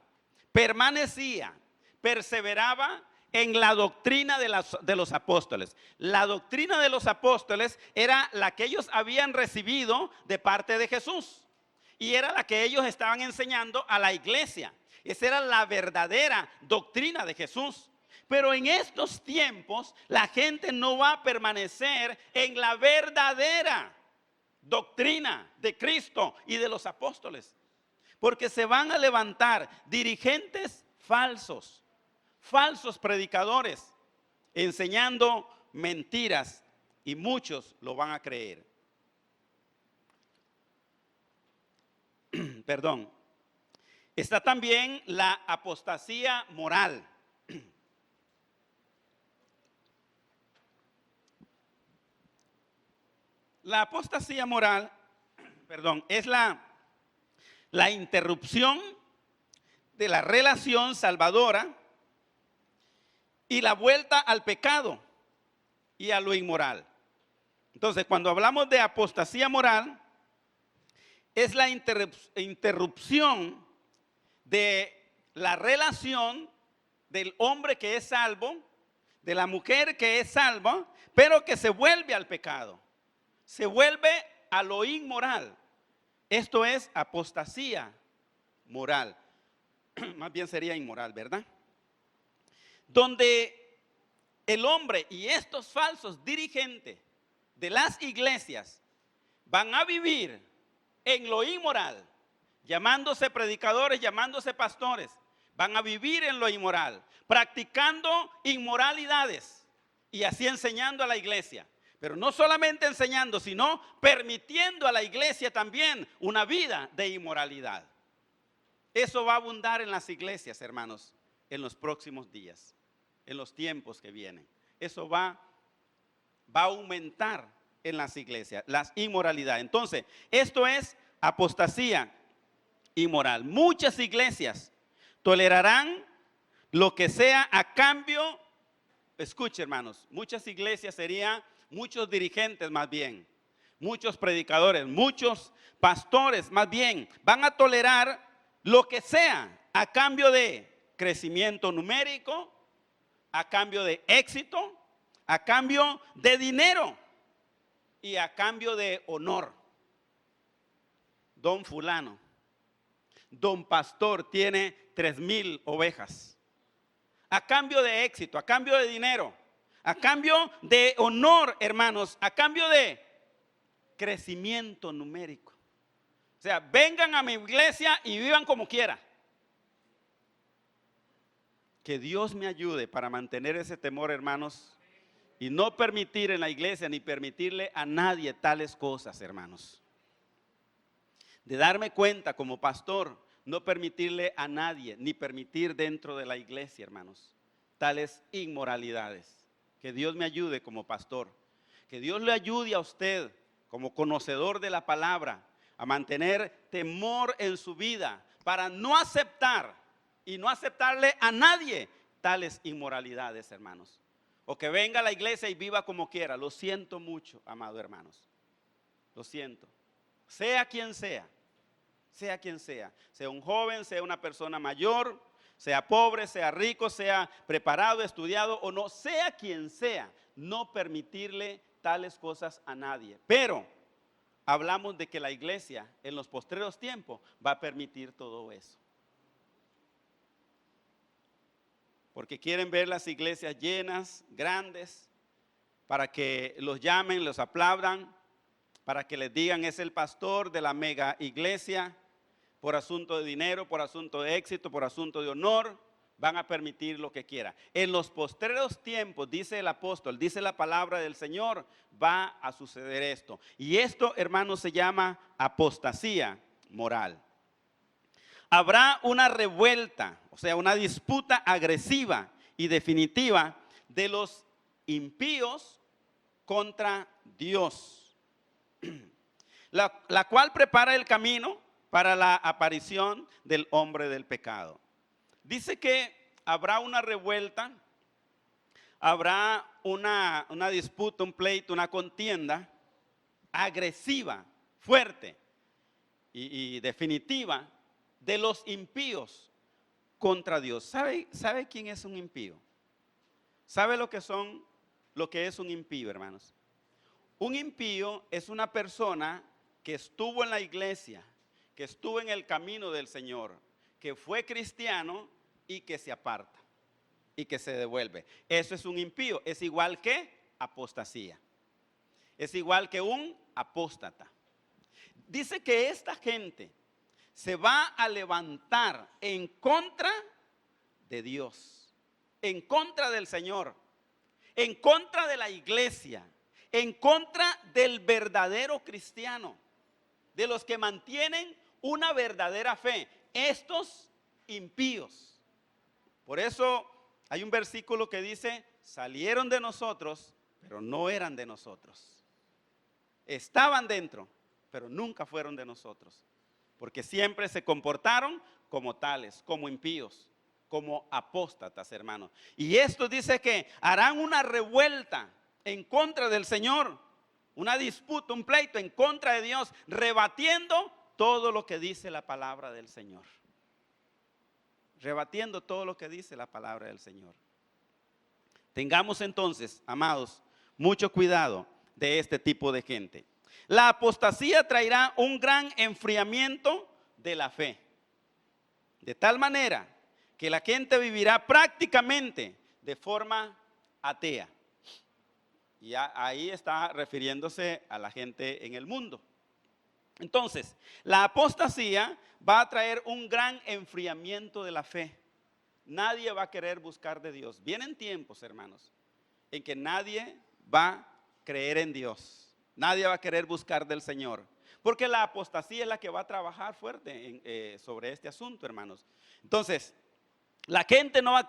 permanecía, perseveraba en la doctrina de los apóstoles. La doctrina de los apóstoles era la que ellos habían recibido de parte de Jesús y era la que ellos estaban enseñando a la iglesia. Esa era la verdadera doctrina de Jesús. Pero en estos tiempos la gente no va a permanecer en la verdadera doctrina de Cristo y de los apóstoles, porque se van a levantar dirigentes falsos, falsos predicadores, enseñando mentiras y muchos lo van a creer. Perdón. Está también la apostasía moral. La apostasía moral, perdón, es la interrupción de la relación salvadora y la vuelta al pecado y a lo inmoral. Entonces, cuando hablamos de apostasía moral, es la interrupción de la relación del hombre que es salvo, de la mujer que es salva, pero que se vuelve al pecado. Se vuelve a lo inmoral. Esto es apostasía moral. Más bien sería inmoral, ¿verdad? Donde el hombre y estos falsos dirigentes de las iglesias van a vivir en lo inmoral, llamándose predicadores, llamándose pastores, van a vivir en lo inmoral, practicando inmoralidades y así enseñando a la iglesia. Pero no solamente enseñando, sino permitiendo a la iglesia también una vida de inmoralidad. Eso va a abundar en las iglesias, hermanos, en los próximos días, en los tiempos que vienen. Eso va a aumentar en las iglesias, las inmoralidades. Entonces, esto es apostasía inmoral. Muchas iglesias tolerarán lo que sea a cambio. Escuche, hermanos, muchas iglesias serían muchos dirigentes más bien, muchos predicadores, muchos pastores más bien, van a tolerar lo que sea a cambio de crecimiento numérico, a cambio de éxito, a cambio de dinero y a cambio de honor. Don fulano, don pastor tiene 3,000 ovejas. A cambio de éxito, a cambio de dinero, a cambio de honor, hermanos, a cambio de crecimiento numérico. O sea, vengan a mi iglesia y vivan como quiera. Que Dios me ayude para mantener ese temor, hermanos, y no permitir en la iglesia ni permitirle a nadie tales cosas, hermanos. De darme cuenta como pastor, no permitirle a nadie, ni permitir dentro de la iglesia, hermanos, tales inmoralidades. Que Dios me ayude como pastor. Que Dios le ayude a usted como conocedor de la palabra a mantener temor en su vida para no aceptar y no aceptarle a nadie tales inmoralidades, hermanos. O que venga a la iglesia y viva como quiera. Lo siento mucho, amados hermanos. Lo siento. Sea quien sea. Sea quien sea. Sea un joven, sea una persona mayor, sea pobre, sea rico, sea preparado, estudiado o no. Sea quien sea. No permitirle tales cosas a nadie. Pero hablamos de que la iglesia en los postreros tiempos va a permitir todo eso. Porque quieren ver las iglesias llenas, grandes, para que los llamen, los aplaudan, para que les digan es el pastor de la mega iglesia, por asunto de dinero, por asunto de éxito, por asunto de honor, van a permitir lo que quiera. En los postreros tiempos, dice el apóstol, dice la palabra del Señor, va a suceder esto. Y esto, hermanos, se llama apostasía moral. Habrá una revuelta, o sea, una disputa agresiva y definitiva de los impíos contra Dios, la cual prepara el camino para la aparición del hombre del pecado. Dice que habrá una revuelta, habrá una disputa, un pleito, una contienda agresiva, fuerte y definitiva de los impíos contra Dios. ¿Sabe quién es un impío? ¿Sabe lo que es un impío, hermanos? Un impío es una persona que estuvo en la iglesia, que estuvo en el camino del Señor, que fue cristiano y que se aparta y que se devuelve. Eso es un impío. Es igual que apostasía. Es igual que un apóstata. Dice que esta gente se va a levantar en contra de Dios, en contra del Señor, en contra de la iglesia, en contra del verdadero cristiano, de los que mantienen una verdadera fe, estos impíos. Por eso hay un versículo que dice, salieron de nosotros, pero no eran de nosotros. Estaban dentro, pero nunca fueron de nosotros. Porque siempre se comportaron como tales, como impíos, como apóstatas, hermanos. Y esto dice que harán una revuelta en contra del Señor, una disputa, un pleito en contra de Dios, rebatiendo todo lo que dice la palabra del Señor. Rebatiendo todo lo que dice la palabra del Señor. Tengamos entonces, amados, mucho cuidado de este tipo de gente. La apostasía traerá un gran enfriamiento de la fe. De tal manera que la gente vivirá prácticamente de forma atea. Y ahí está refiriéndose a la gente en el mundo. Entonces, la apostasía va a traer un gran enfriamiento de la fe. Nadie va a querer buscar de Dios. Vienen tiempos, hermanos, en que nadie va a creer en Dios. Nadie va a querer buscar del Señor. Porque la apostasía es la que va a trabajar fuerte sobre este asunto, hermanos. Entonces, la gente no va a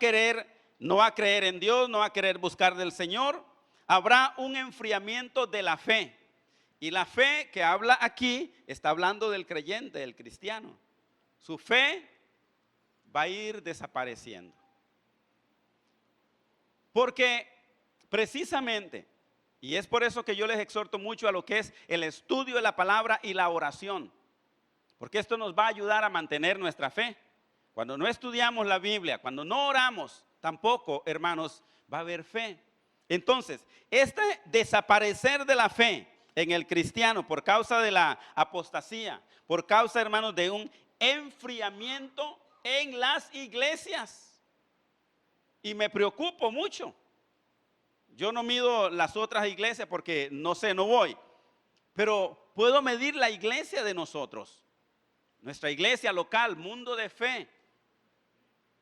creer en Dios, no va a querer buscar del Señor. Habrá un enfriamiento de la fe. Y la fe que habla aquí está hablando del creyente, del cristiano. Su fe va a ir desapareciendo. Porque precisamente, y es por eso que yo les exhorto mucho a lo que es el estudio de la palabra y la oración. Porque esto nos va a ayudar a mantener nuestra fe. Cuando no estudiamos la Biblia, cuando no oramos, tampoco, hermanos, va a haber fe. Entonces, este desaparecer de la fe en el cristiano por causa de la apostasía, por causa, hermanos, de un enfriamiento en las iglesias. Y me preocupo mucho. Yo no mido las otras iglesias porque no sé, no voy. Pero puedo medir la iglesia de nosotros. Nuestra iglesia local, Mundo de Fe.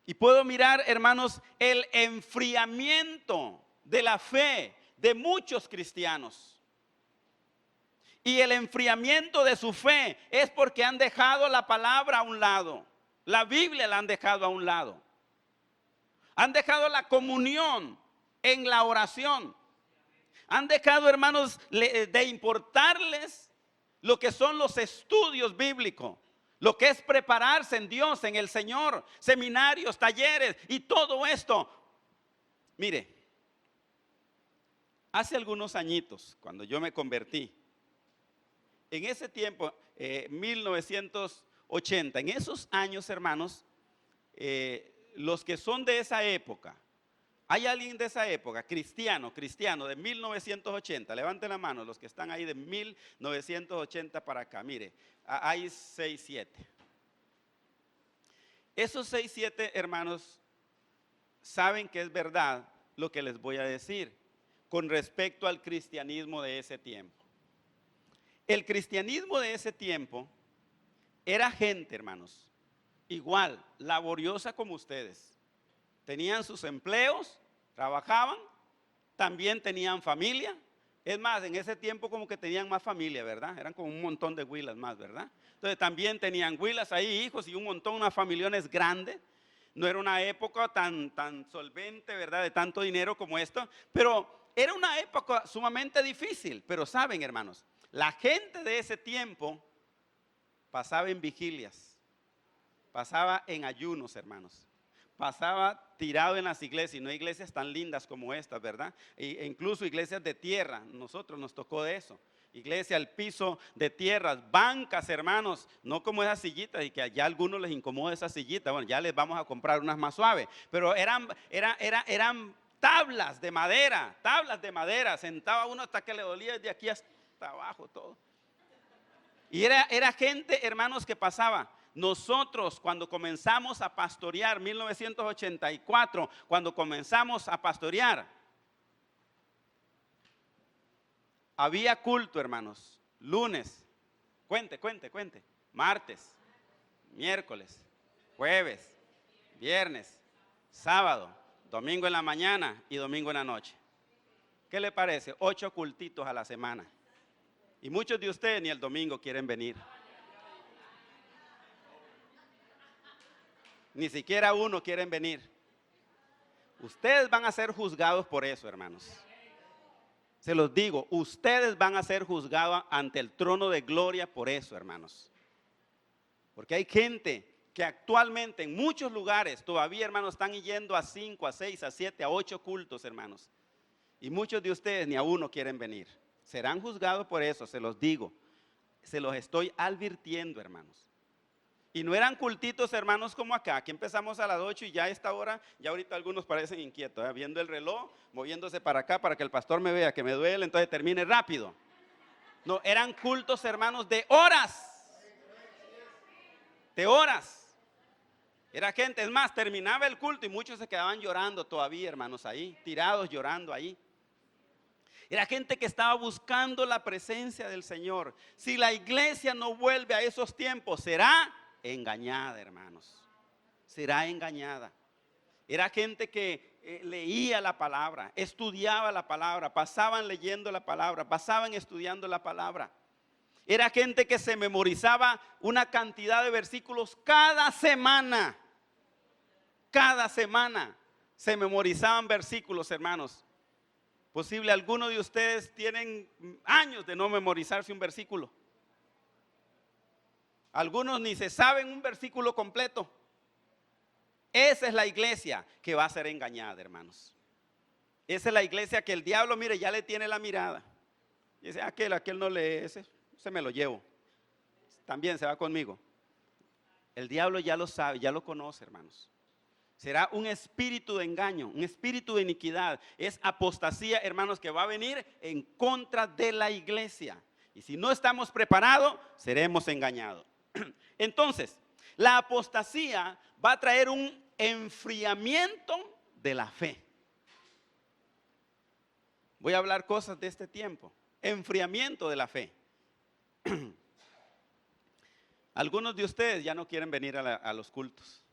Y puedo mirar, hermanos, el enfriamiento de la fe de muchos cristianos. Y el enfriamiento de su fe es porque han dejado la palabra a un lado. La Biblia la han dejado a un lado. Han dejado la comunión en la oración. Han dejado, hermanos, de importarles lo que son los estudios bíblicos. Lo que es prepararse en Dios, en el Señor, seminarios, talleres y todo esto. Mire, hace algunos añitos, cuando yo me convertí, en ese tiempo, 1980, en esos años, hermanos, los que son de esa época, ¿hay alguien de esa época, cristiano, de 1980? Levanten la mano los que están ahí de 1980 para acá. Mire, hay 6, 7. Esos 6, 7 hermanos saben que es verdad lo que les voy a decir con respecto al cristianismo de ese tiempo. El cristianismo de ese tiempo era gente, hermanos, igual, laboriosa como ustedes. Tenían sus empleos, trabajaban, también tenían familia. Es más, en ese tiempo como que tenían más familia, ¿verdad? Eran como un montón de huilas más, ¿verdad? Entonces también tenían huilas ahí, hijos y un montón, unas familiones grandes. No era una época tan solvente, ¿verdad? De tanto dinero como esto, pero era una época sumamente difícil. Pero saben, hermanos, la gente de ese tiempo pasaba en vigilias, pasaba en ayunos, hermanos. Pasaba tirado en las iglesias, y no hay iglesias tan lindas como estas, ¿verdad? E incluso iglesias de tierra, nosotros nos tocó de eso. Iglesia al piso de tierras, bancas, hermanos, no como esas sillitas, y que allá a algunos les incomoda esa sillita. Bueno, ya les vamos a comprar unas más suaves, pero eran tablas de madera, sentaba uno hasta que le dolía desde aquí hasta abajo todo. Y era gente, hermanos, que pasaba. Nosotros cuando comenzamos a pastorear, 1984, cuando comenzamos a pastorear, había culto, hermanos, lunes, cuente, martes, miércoles, jueves, viernes, sábado, domingo en la mañana y domingo en la noche. ¿Qué le parece? 8 cultitos a la semana. Y muchos de ustedes ni el domingo quieren venir. Ni siquiera uno quieren venir. Ustedes van a ser juzgados por eso, hermanos. Se los digo, ustedes van a ser juzgados ante el trono de gloria por eso, hermanos. Porque hay gente que actualmente en muchos lugares todavía, hermanos, están yendo a 5, a 6, a 7, a 8 cultos, hermanos. Y muchos de ustedes ni a uno quieren venir. Serán juzgados por eso, se los digo. Se los estoy advirtiendo, hermanos. Y no eran cultitos, hermanos, como acá. Aquí empezamos a las 8 y ya a esta hora, ya ahorita algunos parecen inquietos, viendo el reloj, moviéndose para acá para que el pastor me vea que me duele, entonces termine rápido. No, eran cultos, hermanos, de horas. De horas. Era gente, es más, terminaba el culto y muchos se quedaban llorando todavía, hermanos, ahí, tirados llorando ahí. Era gente que estaba buscando la presencia del Señor. Si la iglesia no vuelve a esos tiempos, será engañada, hermanos. Será engañada. Era gente que leía la palabra, estudiaba la palabra, pasaban leyendo la palabra, pasaban estudiando la palabra. Era gente que se memorizaba una cantidad de versículos cada semana. Cada semana se memorizaban versículos, hermanos. Posible algunos de ustedes tienen años de no memorizarse un versículo. Algunos ni se saben un versículo completo. Esa es la iglesia que va a ser engañada, hermanos. Esa es la iglesia que el diablo, mire, ya le tiene la mirada. Y dice, aquel no lee, ese me lo llevo. También se va conmigo. El diablo ya lo sabe, ya lo conoce, hermanos. Será un espíritu de engaño, un espíritu de iniquidad. Es apostasía, hermanos, que va a venir en contra de la iglesia. Y si no estamos preparados, seremos engañados. Entonces, la apostasía va a traer un enfriamiento de la fe. Voy a hablar cosas de este tiempo. Enfriamiento de la fe. Algunos de ustedes ya no quieren venir a los cultos.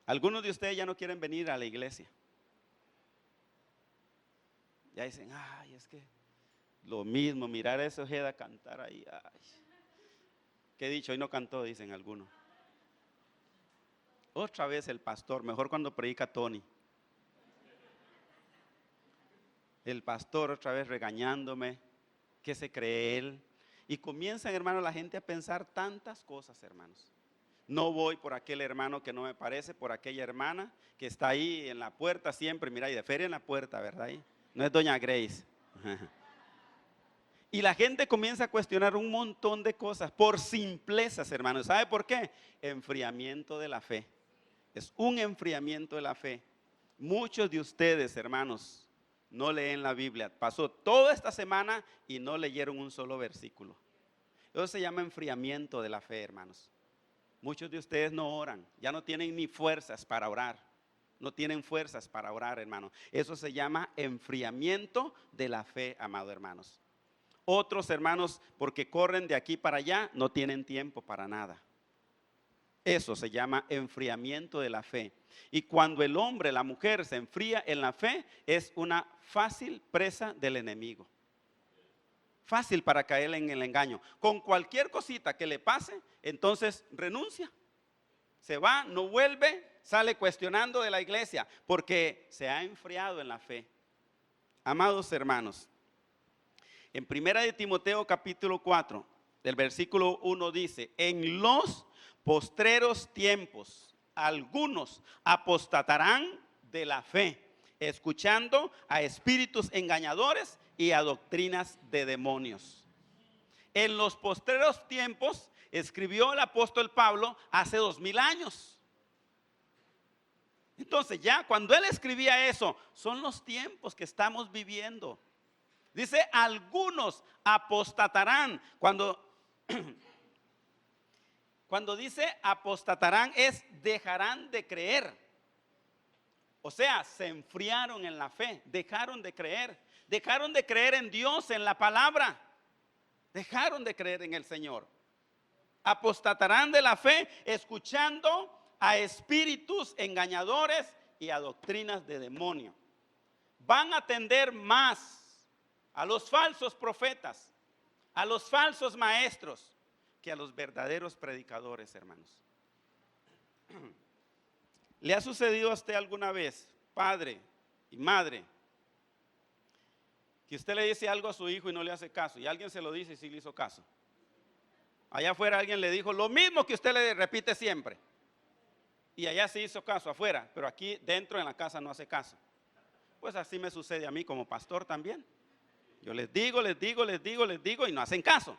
Algunos de ustedes ya no quieren venir a la iglesia. Ya dicen, ay, es que lo mismo, mirar a ese Ojeda cantar ahí. Ay. ¿Qué dicho? Hoy no cantó, dicen algunos. Otra vez el pastor, mejor cuando predica Tony. El pastor otra vez regañándome, ¿qué se cree él? Y comienzan, hermanos, la gente a pensar tantas cosas, hermanos. No voy por aquel hermano que no me parece, por aquella hermana que está ahí en la puerta siempre, mira, y de feria en la puerta, ¿verdad? No es doña Grace. Y la gente comienza a cuestionar un montón de cosas por simplezas, hermanos. ¿Sabe por qué? Enfriamiento de la fe. Es un enfriamiento de la fe. Muchos de ustedes, hermanos, no leen la Biblia. Pasó toda esta semana y no leyeron un solo versículo. Eso se llama enfriamiento de la fe, hermanos. Muchos de ustedes no oran, ya no tienen ni fuerzas para orar. No tienen fuerzas para orar, hermano. Eso se llama enfriamiento de la fe, amados hermanos. Otros hermanos, porque corren de aquí para allá, no tienen tiempo para nada. Eso se llama enfriamiento de la fe. Y cuando el hombre, la mujer se enfría en la fe, es una fácil presa del enemigo. Fácil para caer en el engaño. Con cualquier cosita que le pase, entonces renuncia. Se va, no vuelve, sale cuestionando de la iglesia, porque se ha enfriado en la fe. Amados hermanos, en 1 de Timoteo capítulo 4, del versículo 1 dice, en los postreros tiempos, algunos apostatarán de la fe, escuchando a espíritus engañadores y a doctrinas de demonios. En los postreros tiempos, escribió el apóstol Pablo hace 2000 años. Entonces ya cuando él escribía eso, son los tiempos que estamos viviendo. Dice, algunos apostatarán. Cuando dice apostatarán es dejarán de creer. O sea, se enfriaron en la fe, dejaron de creer en Dios, en la palabra. Dejaron de creer en el Señor. Apostatarán de la fe escuchando a espíritus engañadores y a doctrinas de demonio. Van a atender más a los falsos profetas, a los falsos maestros, que a los verdaderos predicadores, hermanos. ¿Le ha sucedido a usted alguna vez, padre y madre, que usted le dice algo a su hijo y no le hace caso, y alguien se lo dice y sí le hizo caso? Allá afuera alguien le dijo lo mismo que usted le repite siempre, y allá sí hizo caso afuera, pero aquí dentro en la casa no hace caso. Pues así me sucede a mí como pastor también. Yo les digo y no hacen caso.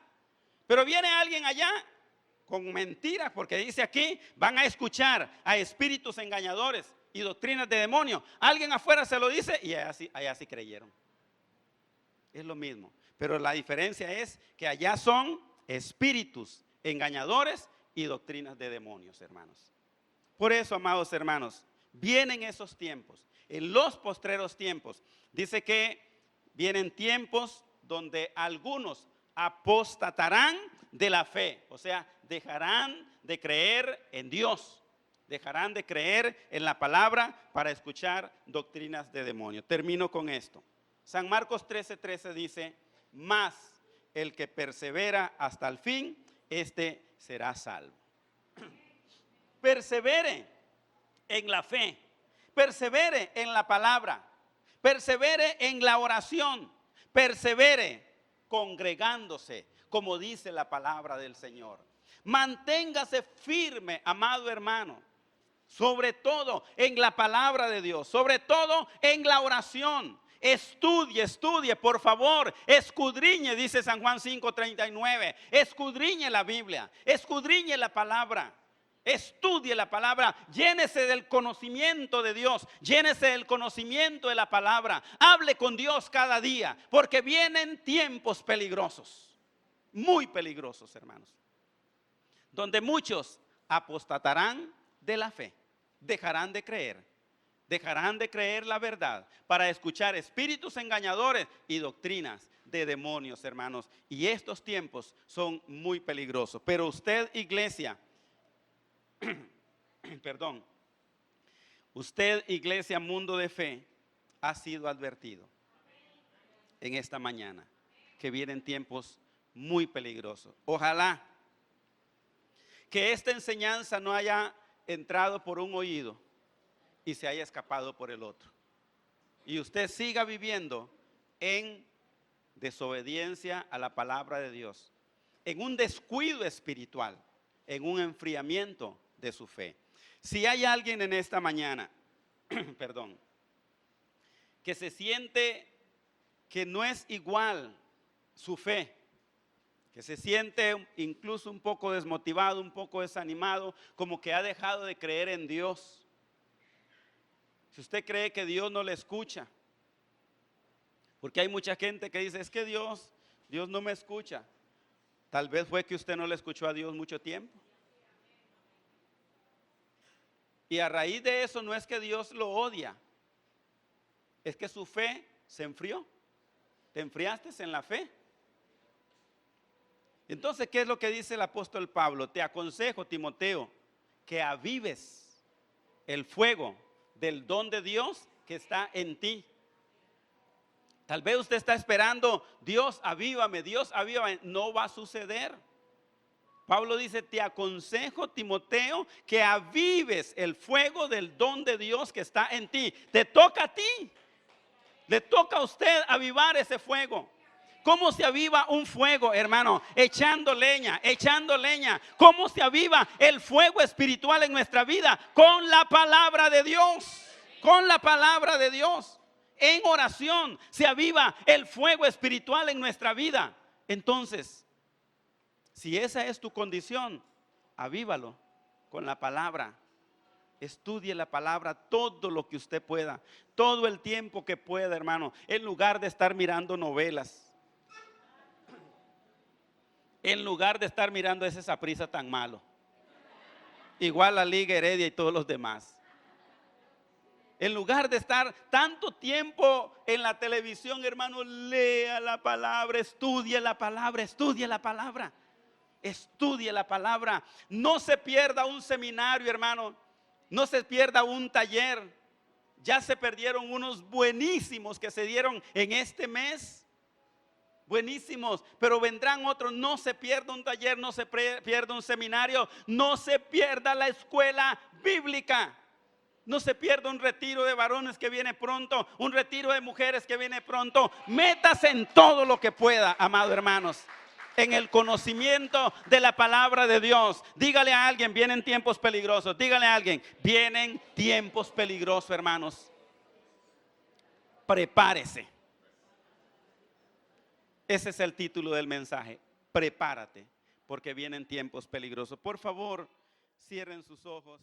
Pero viene alguien allá con mentiras, porque dice aquí, van a escuchar a espíritus engañadores y doctrinas de demonios. Alguien afuera se lo dice y allá sí creyeron. Es lo mismo, pero la diferencia es que allá son espíritus engañadores y doctrinas de demonios, hermanos. Por eso, amados hermanos, vienen esos tiempos, en los postreros tiempos. Dice que vienen tiempos donde algunos apostatarán de la fe, o sea, dejarán de creer en Dios, dejarán de creer en la palabra para escuchar doctrinas de demonios. Termino con esto. San Marcos 13:13 dice, mas el que persevera hasta el fin, este será salvo. Persevere en la fe, persevere en la palabra, persevere en la oración, persevere congregándose, como dice la palabra del Señor. Manténgase firme, amado hermano, sobre todo en la palabra de Dios, sobre todo en la oración. Estudie, por favor, escudriñe, dice San Juan 5:39, escudriñe la Biblia, escudriñe la palabra. Estudie la palabra, llénese del conocimiento de Dios, llénese del conocimiento de la palabra. Hable con Dios cada día, porque vienen tiempos peligrosos, muy peligrosos, hermanos, donde muchos apostatarán de la fe, dejarán de creer la verdad para escuchar espíritus engañadores y doctrinas de demonios, hermanos. Y estos tiempos son muy peligrosos. Pero usted, iglesia, perdón, usted, iglesia, mundo de fe, ha sido advertido en esta mañana que vienen tiempos muy peligrosos. Ojalá que esta enseñanza no haya entrado por un oído y se haya escapado por el otro, y usted siga viviendo en desobediencia a la palabra de Dios, en un descuido espiritual, en un enfriamiento de su fe. Si hay alguien en esta mañana, perdón, que se siente que no es igual su fe, que se siente incluso un poco desmotivado, un poco desanimado, como que ha dejado de creer en Dios. Si usted cree que Dios no le escucha, porque hay mucha gente que dice, es que Dios no me escucha. Tal vez fue que usted no le escuchó a Dios mucho tiempo. Y a raíz de eso no es que Dios lo odia, es que su fe se enfrió. Te enfriaste en la fe. Entonces, ¿qué es lo que dice el apóstol Pablo? Te aconsejo, Timoteo, que avives el fuego del don de Dios que está en ti. Tal vez usted está esperando, Dios avívame, no va a suceder. Pablo dice, te aconsejo, Timoteo, que avives el fuego del don de Dios que está en ti. Te toca a ti, le toca a usted avivar ese fuego. ¿Cómo se aviva un fuego, hermano? Echando leña. ¿Cómo se aviva el fuego espiritual en nuestra vida? Con la palabra de Dios. Con la palabra de Dios. En oración se aviva el fuego espiritual en nuestra vida. Entonces, si esa es tu condición, avívalo con la palabra. Estudie la palabra todo lo que usted pueda, todo el tiempo que pueda, hermano, en lugar de estar mirando novelas. En lugar de estar mirando ese Saprissa tan malo, igual la Liga Heredia y todos los demás. En lugar de estar tanto tiempo en la televisión, hermano, lea la palabra, estudie la palabra, estudie la palabra. Estudie la palabra. No se pierda un seminario, hermano. No se pierda un taller. Ya se perdieron unos buenísimos que se dieron en este mes. Buenísimos, pero vendrán otros. No se pierda un taller, no se pierda un seminario, no se pierda la escuela bíblica, no se pierda un retiro de varones que viene pronto, un retiro de mujeres que viene pronto. Métase en todo lo que pueda, amados hermanos, en el conocimiento de la palabra de Dios. Dígale a alguien, vienen tiempos peligrosos. Dígale a alguien, vienen tiempos peligrosos, hermanos. Prepárese. Ese es el título del mensaje. Prepárate, porque vienen tiempos peligrosos. Por favor, cierren sus ojos.